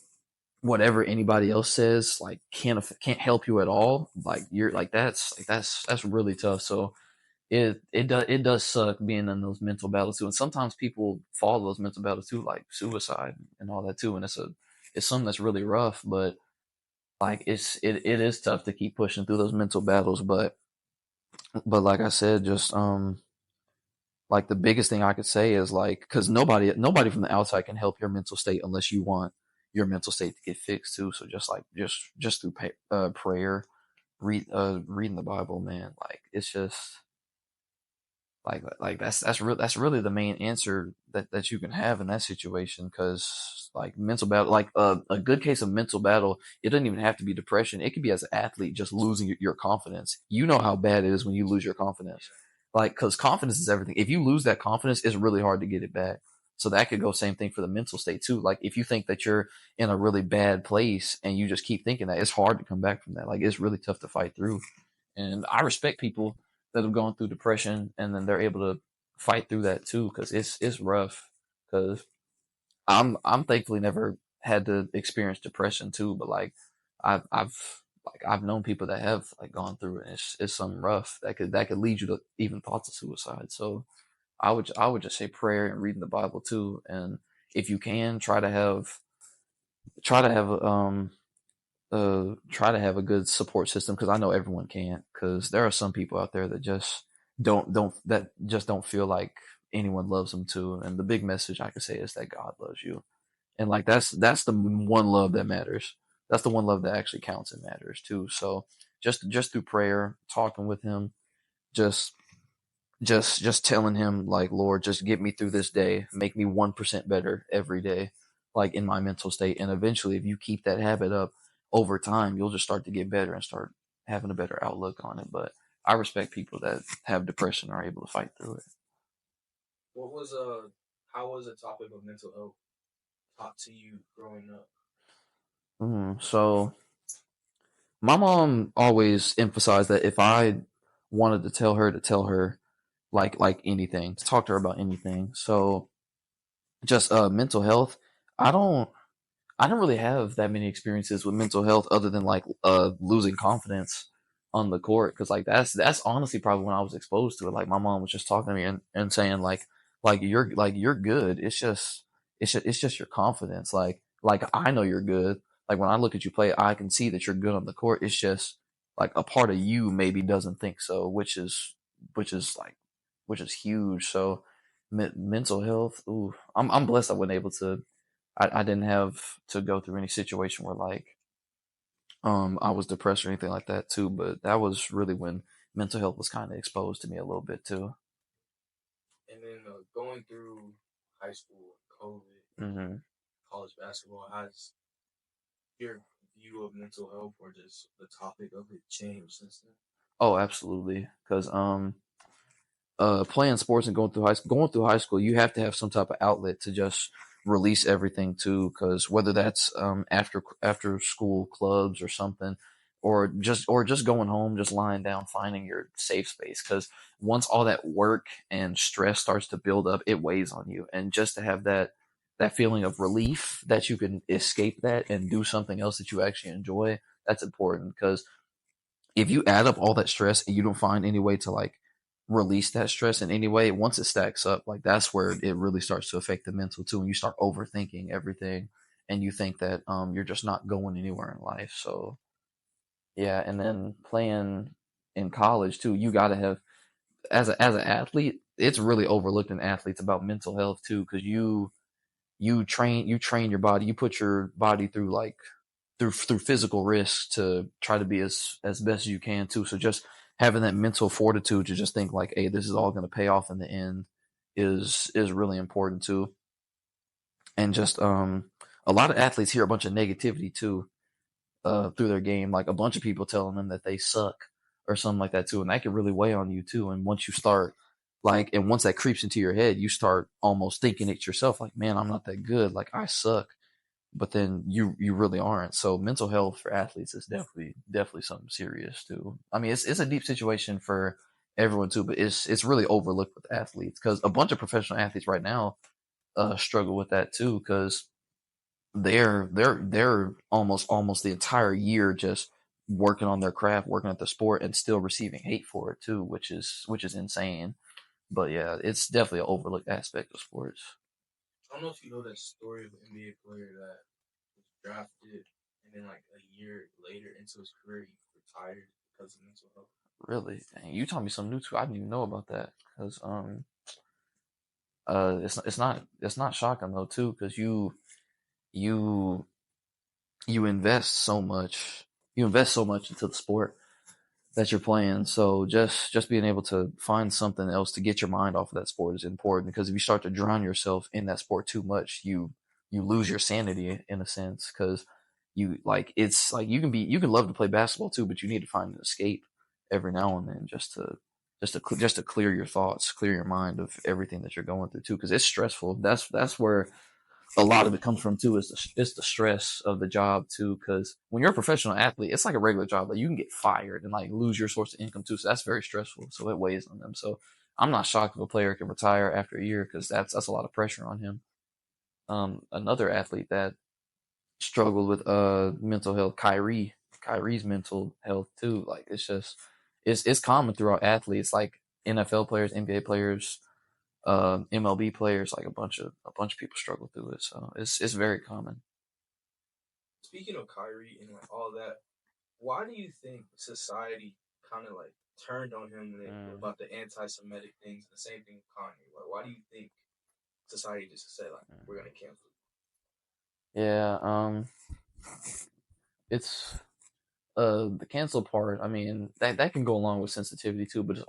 whatever anybody else says like can't help you at all, like you're like that's really tough. So it does suck being in those mental battles too, and sometimes people fall those mental battles too, like suicide and all that too, and it's something that's really rough. But like it is tough to keep pushing through those mental battles. But like I said, just like the biggest thing I could say is like, because nobody from the outside can help your mental state unless you want your mental state to get fixed too. So just like just through prayer, reading the Bible, man, like it's just like that's really the main answer that you can have in that situation. Because like mental battle, like a good case of mental battle, it doesn't even have to be depression. It could be as an athlete just losing your confidence. You know how bad it is when you lose your confidence, like because confidence is everything. If you lose that confidence, it's really hard to get it back. So that could go same thing for the mental state too. Like if you think that you're in a really bad place and you just keep thinking that, it's hard to come back from that. Like it's really tough to fight through. And I respect people that have gone through depression and then they're able to fight through that too, because it's rough. Because I'm thankfully never had to experience depression too, but like I've known people that have like gone through it. And it's something rough that could lead you to even thoughts of suicide. So I would just say prayer and reading the Bible too, and if you can try to have try to have a good support system, because I know everyone can't, because there are some people out there that just don't feel like anyone loves them too. And the big message I could say is that God loves you, and like that's the one love that matters. That's the one love that actually counts and matters too. So just through prayer, talking with Him, just just telling Him like, Lord, just get me through this day, make me 1% better every day, like in my mental state. And eventually if you keep that habit up over time, you'll just start to get better and start having a better outlook on it. But I respect people that have depression and are able to fight through it. What was how was the topic of mental health taught to you growing up? So my mom always emphasized that if I wanted to tell her like anything, to talk to her about anything. So just mental health, I don't I don't really have that many experiences with mental health other than like losing confidence on the court, because like that's honestly probably when I was exposed to it. Like my mom was just talking to me and saying like you're good. It's just your confidence. Like I know you're good. Like when I look at you play, I can see that you're good on the court. It's just like a part of you maybe doesn't think so, which is huge. So mental health. Ooh, I'm blessed I wasn't able to. I didn't have to go through any situation where like I was depressed or anything like that too. But that was really when mental health was kind of exposed to me a little bit too. And then going through high school, COVID, hmm college basketball, has your view of mental health or just the topic of it changed since then? Oh, absolutely. Because playing sports and going through high school, you have to have some type of outlet to just release everything too. Because whether that's after school clubs or something, or just going home, just lying down, finding your safe space. Because once all that work and stress starts to build up, it weighs on you, and just to have that feeling of relief that you can escape that and do something else that you actually enjoy, that's important. Because if you add up all that stress and you don't find any way to like release that stress in any way, once it stacks up, like that's where it really starts to affect the mental too. And you start overthinking everything, and you think that you're just not going anywhere in life. So yeah, and then playing in college too, you got to have, as an athlete, it's really overlooked in athletes about mental health too, because you train your body, you put your body through like through physical risks to try to be as best as you can too. So just having that mental fortitude to just think like, hey, this is all going to pay off in the end is really important too. And just a lot of athletes hear a bunch of negativity too through their game, like a bunch of people telling them that they suck or something like that too, and that can really weigh on you too. And once you start and once that creeps into your head, you start almost thinking it yourself, like, man, I'm not that good, like I suck. But then you really aren't. So mental health for athletes is definitely something serious too. I mean, it's a deep situation for everyone too, but it's really overlooked with athletes because a bunch of professional athletes right now struggle with that too because they're almost the entire year just working on their craft, working at the sport, and still receiving hate for it too, which is insane. But yeah, it's definitely an overlooked aspect of sports. I don't know if you know that story of an NBA player that was drafted and then like a year later into his career he retired because of mental health. Really, dang, you taught me something new too. I didn't even know about that because it's not shocking though too because you you invest so much into the sport that you're playing. So just being able to find something else to get your mind off of that sport is important because if you start to drown yourself in that sport too much, you lose your sanity in a sense because it's like you can love to play basketball too, but you need to find an escape every now and then just to clear your thoughts, clear your mind of everything that you're going through too because it's stressful. That's where a lot of it comes from too is the stress of the job too because when you're a professional athlete it's like a regular job, like you can get fired and like lose your source of income too, so that's very stressful, so it weighs on them. So I'm not shocked if a player can retire after a year because that's a lot of pressure on him. Another athlete that struggled with mental health, Kyrie's mental health too, like it's common throughout athletes, like NFL players, NBA players, MLB players, like a bunch of people struggle through it. So it's very common. Speaking of Kyrie and like all that, why do you think society kind of like turned on him when Mm. about the anti-Semitic things? The same thing with Kanye. Like, why do you think society just said like we're gonna cancel? Yeah, it's the cancel part. I mean, that can go along with sensitivity too, but it's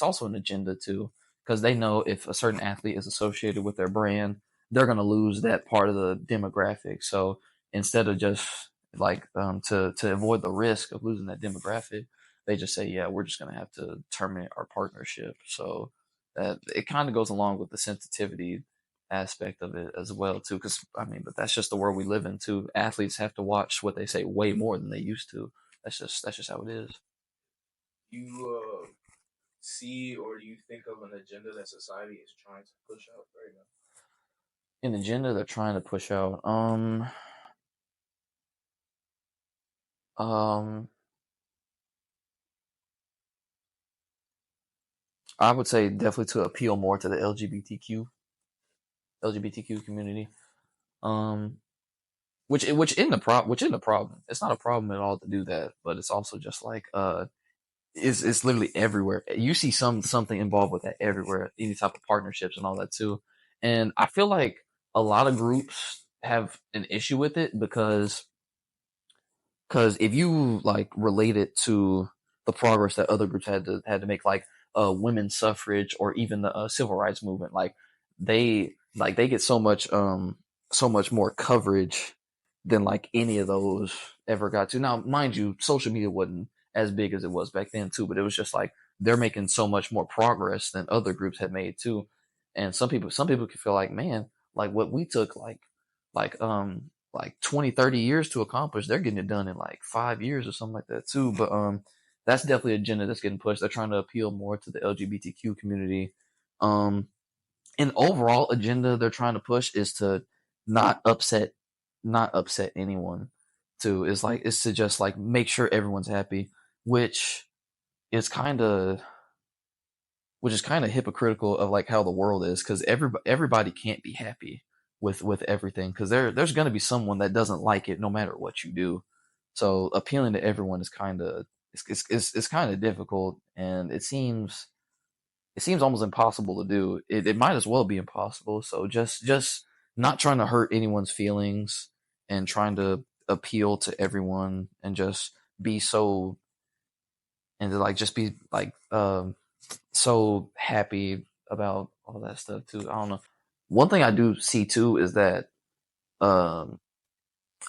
also an agenda too, because they know if a certain athlete is associated with their brand, they're gonna lose that part of the demographic. So instead of just like to avoid the risk of losing that demographic, they just say, yeah, we're just gonna have to terminate our partnership. So that it kind of goes along with the sensitivity aspect of it as well too, because I mean, but that's just the world we live in too. Athletes have to watch what they say way more than they used to. That's just how it is. You see or do you think of an agenda that society is trying to push out right now? An agenda they're trying to push out. Um, I would say definitely to appeal more to the LGBTQ community. Um, which isn't a problem. It's not a problem at all to do that, but it's also just like it's literally everywhere. You see something involved with that everywhere. Any type of partnerships and all that too. And I feel like a lot of groups have an issue with it because if you like relate it to the progress that other groups had to make, like women's suffrage or even the civil rights movement, like they get so much more coverage than like any of those ever got to. Now, mind you, social media wasn't as big as it was back then too, but it was just like they're making so much more progress than other groups had made too. And some people could feel like, man, like what we took like um like 20, 30 years to accomplish, they're getting it done in like 5 years or something like that too. But that's definitely an agenda that's getting pushed. They're trying to appeal more to the LGBTQ community. Um an overall agenda they're trying to push is to not upset not upset anyone too. Is to just like make sure everyone's happy, which is kind of hypocritical of like how the world is, because everybody can't be happy with everything, because there's going to be someone that doesn't like it no matter what you do. So appealing to everyone is kind of it's kind of difficult, and it seems almost impossible to do. It might as well be impossible. So just not trying to hurt anyone's feelings and trying to appeal to everyone and just be so and to like just be like so happy about all that stuff too. I don't know. One thing I do see too is that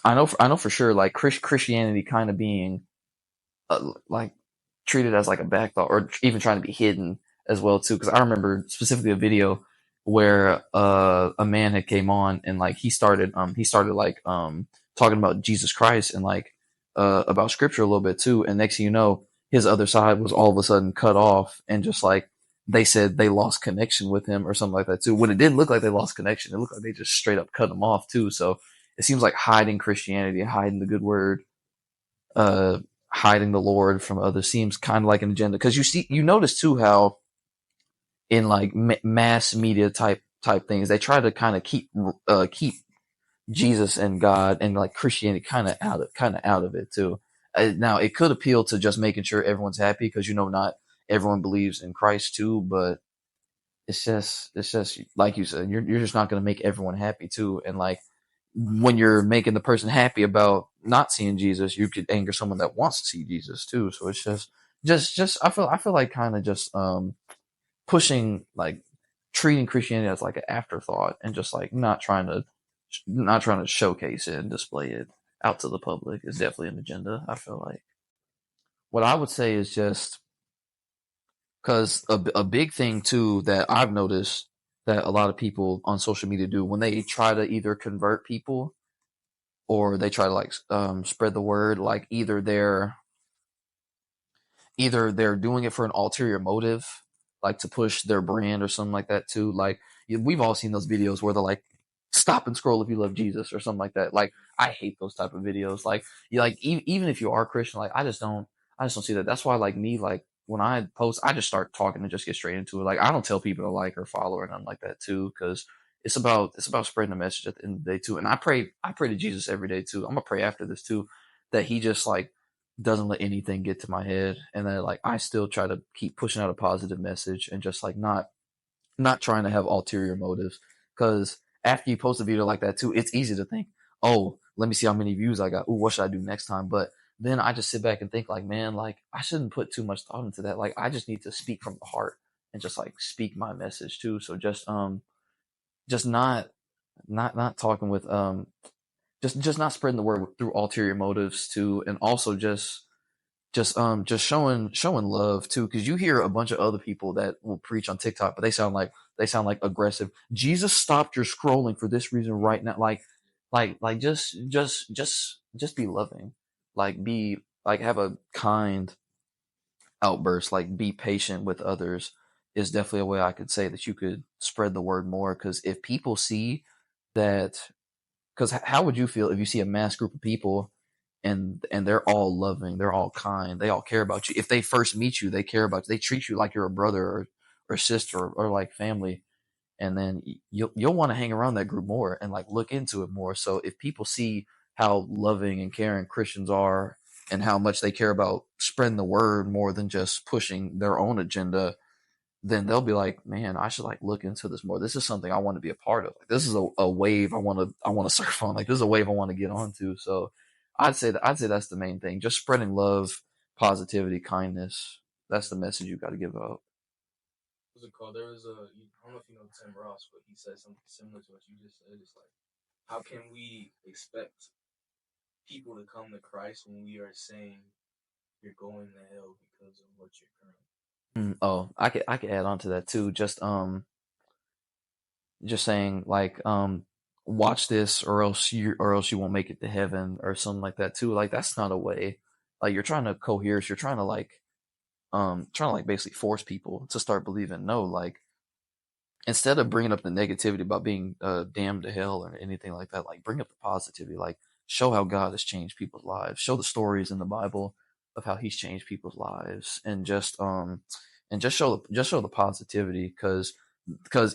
I know for sure, like Christianity kind of being like treated as like a back thought, or even trying to be hidden as well too. Because I remember specifically a video where a man had came on, and like he started like talking about Jesus Christ and like about scripture a little bit too. And next thing you know, his other side was all of a sudden cut off, and just like they said they lost connection with him or something like that too. When it didn't look like they lost connection, it looked like they just straight up cut him off too. So it seems like hiding Christianity, hiding the good word, uh, hiding the Lord from others seems kind of like an agenda. Because you notice too how in like mass media type things, they try to kind of keep Jesus and God and like Christianity kind of out of it too. Now it could appeal to just making sure everyone's happy, because not everyone believes in Christ too, but it's just like you said, you're just not going to make everyone happy too. And like when you're making the person happy about not seeing Jesus, you could anger someone that wants to see Jesus too. So it's just I feel like kind of just pushing, like treating Christianity as like an afterthought, and just like not trying to showcase it and display it out to the public is definitely an agenda. I feel like what I would say is just because a big thing too that I've noticed that a lot of people on social media do when they try to either convert people, or they try to like spread the word, like either they're doing it for an ulterior motive, like to push their brand or something like that too. Like we've all seen those videos where they're like, "Stop and scroll if you love Jesus" or something like that. Like I hate those type of videos. Like even if you are Christian, like I just don't see that. That's why like me, like when I post, I just start talking and just get straight into it. Like I don't tell people to like or follow or nothing like that too, because it's about spreading the message at the end of the day too. And I pray to Jesus every day too. I'm gonna pray after this too, that he just like doesn't let anything get to my head, and then like I still try to keep pushing out a positive message, and just like not trying to have ulterior motives. Because after you post a video like that too, it's easy to think, oh, let me see how many views I got. Ooh, what should I do next time? But then I just sit back and think like, man, like I shouldn't put too much thought into that. Like I just need to speak from the heart and just like speak my message too. So just not talking with just not spreading the word through ulterior motives too, and also just showing love too, because you hear a bunch of other people that will preach on TikTok, but they sound like aggressive. Jesus stopped your scrolling for this reason right now. Like just be loving, like be like have a kind outburst, like be patient with others is definitely a way I could say that you could spread the word more. Because if people see that, because how would you feel if you see a mass group of people and they're all loving, they're all kind, they all care about you. If they first meet you, they care about you, they treat you like you're a brother or sister, or like family, and then you'll want to hang around that group more and like look into it more. So if people see how loving and caring Christians are, and how much they care about spreading the word more than just pushing their own agenda, then they'll be like, man, I should like look into this more. This is something I want to be a part of. Like, this is a wave I want to surf on. Like this is a wave I want to get onto. So I'd say that's the main thing. Just spreading love, positivity, kindness. That's the message you got to give out. What's it called? There was I don't know if you know Tim Ross, but he said something similar to what you just said. It's like, how can we expect people to come to Christ when we are saying you're going to hell because of what you're currently? Oh, I could add on to that too. Just saying like watch this, or else you won't make it to heaven, or something like that too. Like that's not a way. Like you're trying to coerce, you're trying to like basically force people to start believing. No, like instead of bringing up the negativity about being damned to hell or anything like that, like bring up the positivity. Like show how God has changed people's lives. Show the stories in the Bible of how He's changed people's lives, and just show the positivity. Because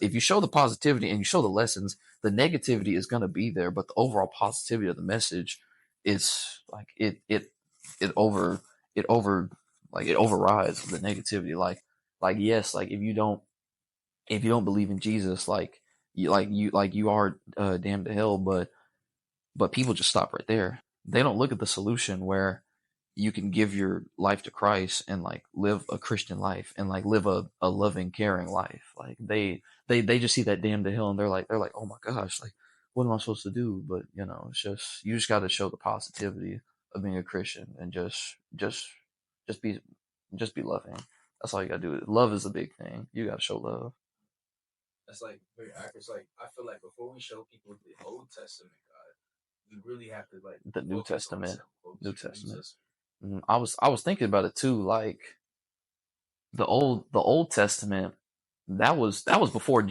if you show the positivity and you show the lessons, the negativity is going to be there, but the overall positivity of the message is like it over like it overrides the negativity. Like yes, like if you don't believe in Jesus, like you are damned to hell, but people just stop right there. They don't look at the solution where you can give your life to Christ and like live a Christian life and like live a loving, caring life. Like they just see that damned to hell, and they're like, oh my gosh, like what am I supposed to do? But it's just you just got to show the positivity of being a Christian and just be loving. That's all you got to do. Love is a big thing. You got to show love. That's like very accurate. It's like I feel like before we show people the Old Testament God, we really have to like the New Testament. New Testament. I was thinking about it too. Like the Old Testament, that was before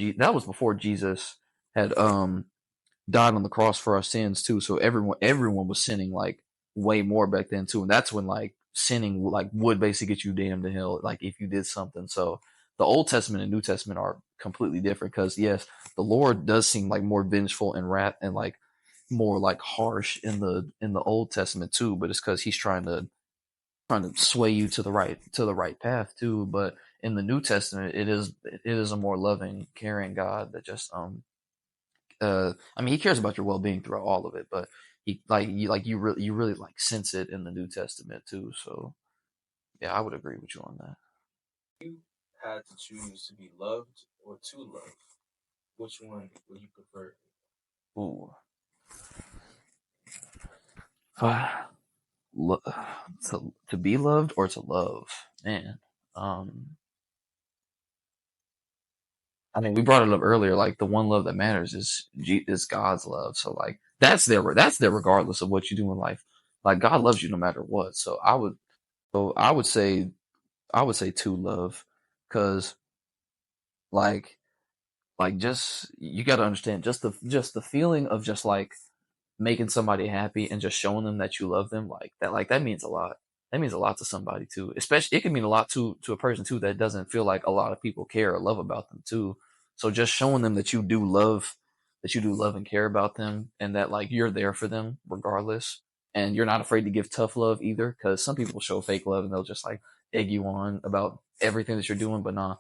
Jesus had died on the cross for our sins too. So everyone was sinning like way more back then too, and that's when like sinning like would basically get you damned to hell like if you did something. So the Old Testament and New Testament are completely different because yes, the Lord does seem like more vengeful and wrath and like more like harsh in the Old Testament too, but it's because he's trying to sway you to the right path too. But in the New Testament, it is a more loving, caring God that just I mean, he cares about your well-being throughout all of it, but you really like sense it in the New Testament too. So yeah, I would agree with you on that. You had to choose to be loved or to love. Which one would you prefer? Ooh. To be loved or to love, man. I mean, we brought it up earlier. Like the one love that matters is God's love. So like that's there regardless of what you do in life. Like God loves you no matter what. So I would say to love, because like just you got to understand just the feeling of just like making somebody happy and just showing them that you love them like that means a lot. That means a lot to somebody too. Especially it can mean a lot to a person too that doesn't feel like a lot of people care or love about them too. So just showing them that you do love and care about them and that like you're there for them regardless. And you're not afraid to give tough love either, because some people show fake love and they'll just like egg you on about everything that you're doing. But nah,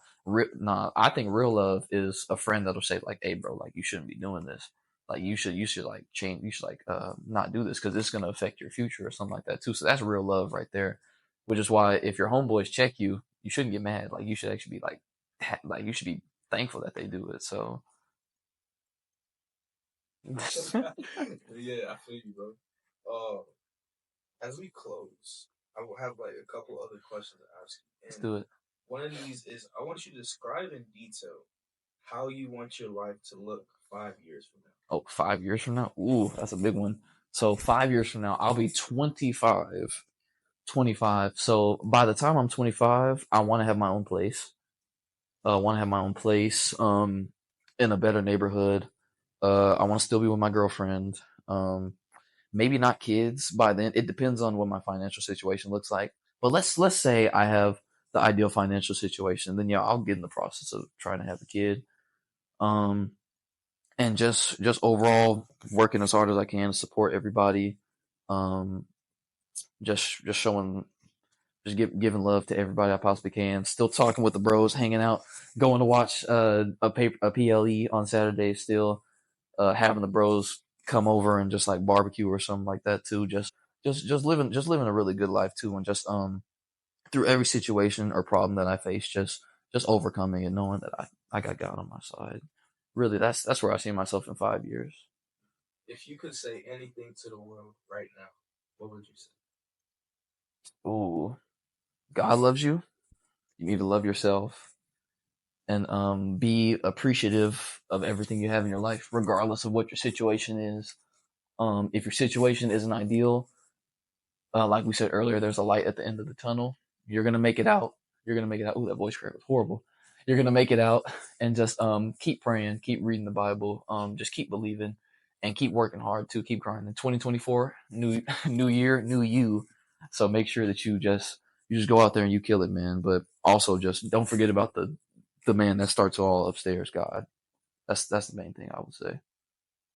I think real love is a friend that'll say like, "Hey, bro, like you shouldn't be doing this. Like you should like change. You should like not do this because it's gonna affect your future or something like that too." So that's real love right there. Which is why if your homeboys check you, you shouldn't get mad. Like you should actually be like you should be thankful that they do it. So Yeah, I feel you, bro. As we close, I will have like a couple other questions to ask you. Let's do it. One of these is I want you to describe in detail how you want your life to look 5 years from now. Oh, 5 years from now? Ooh, that's a big one. So 5 years from now, I'll be 25. 25. So by the time I'm 25, I want to have my own place. In a better neighborhood. I want to still be with my girlfriend. Maybe not kids by then. It depends on what my financial situation looks like. But let's say I have the ideal financial situation, then yeah, I'll get in the process of trying to have a kid. And just overall working as hard as I can to support everybody. Just showing, giving love to everybody I possibly can. Still talking with the bros, hanging out, going to watch a PLE on Saturday. Still having the bros come over and just like barbecue or something like that too. Just living a really good life too, and just through every situation or problem that I face, just overcoming and knowing that I got God on my side. Really, that's where I see myself in 5 years. If you could say anything to the world right now, what would you say? Ooh, God loves you. You need to love yourself and be appreciative of everything you have in your life, regardless of what your situation is. If your situation isn't ideal, like we said earlier, there's a light at the end of the tunnel. You're gonna make it out. Ooh, that voice crack was horrible. You're gonna make it out, and just keep praying, keep reading the Bible, just keep believing, and keep working hard to keep grinding. 2024, new year, new you. So make sure that you just go out there and you kill it, man. But also just don't forget about the man that starts all upstairs, God. That's the main thing I would say.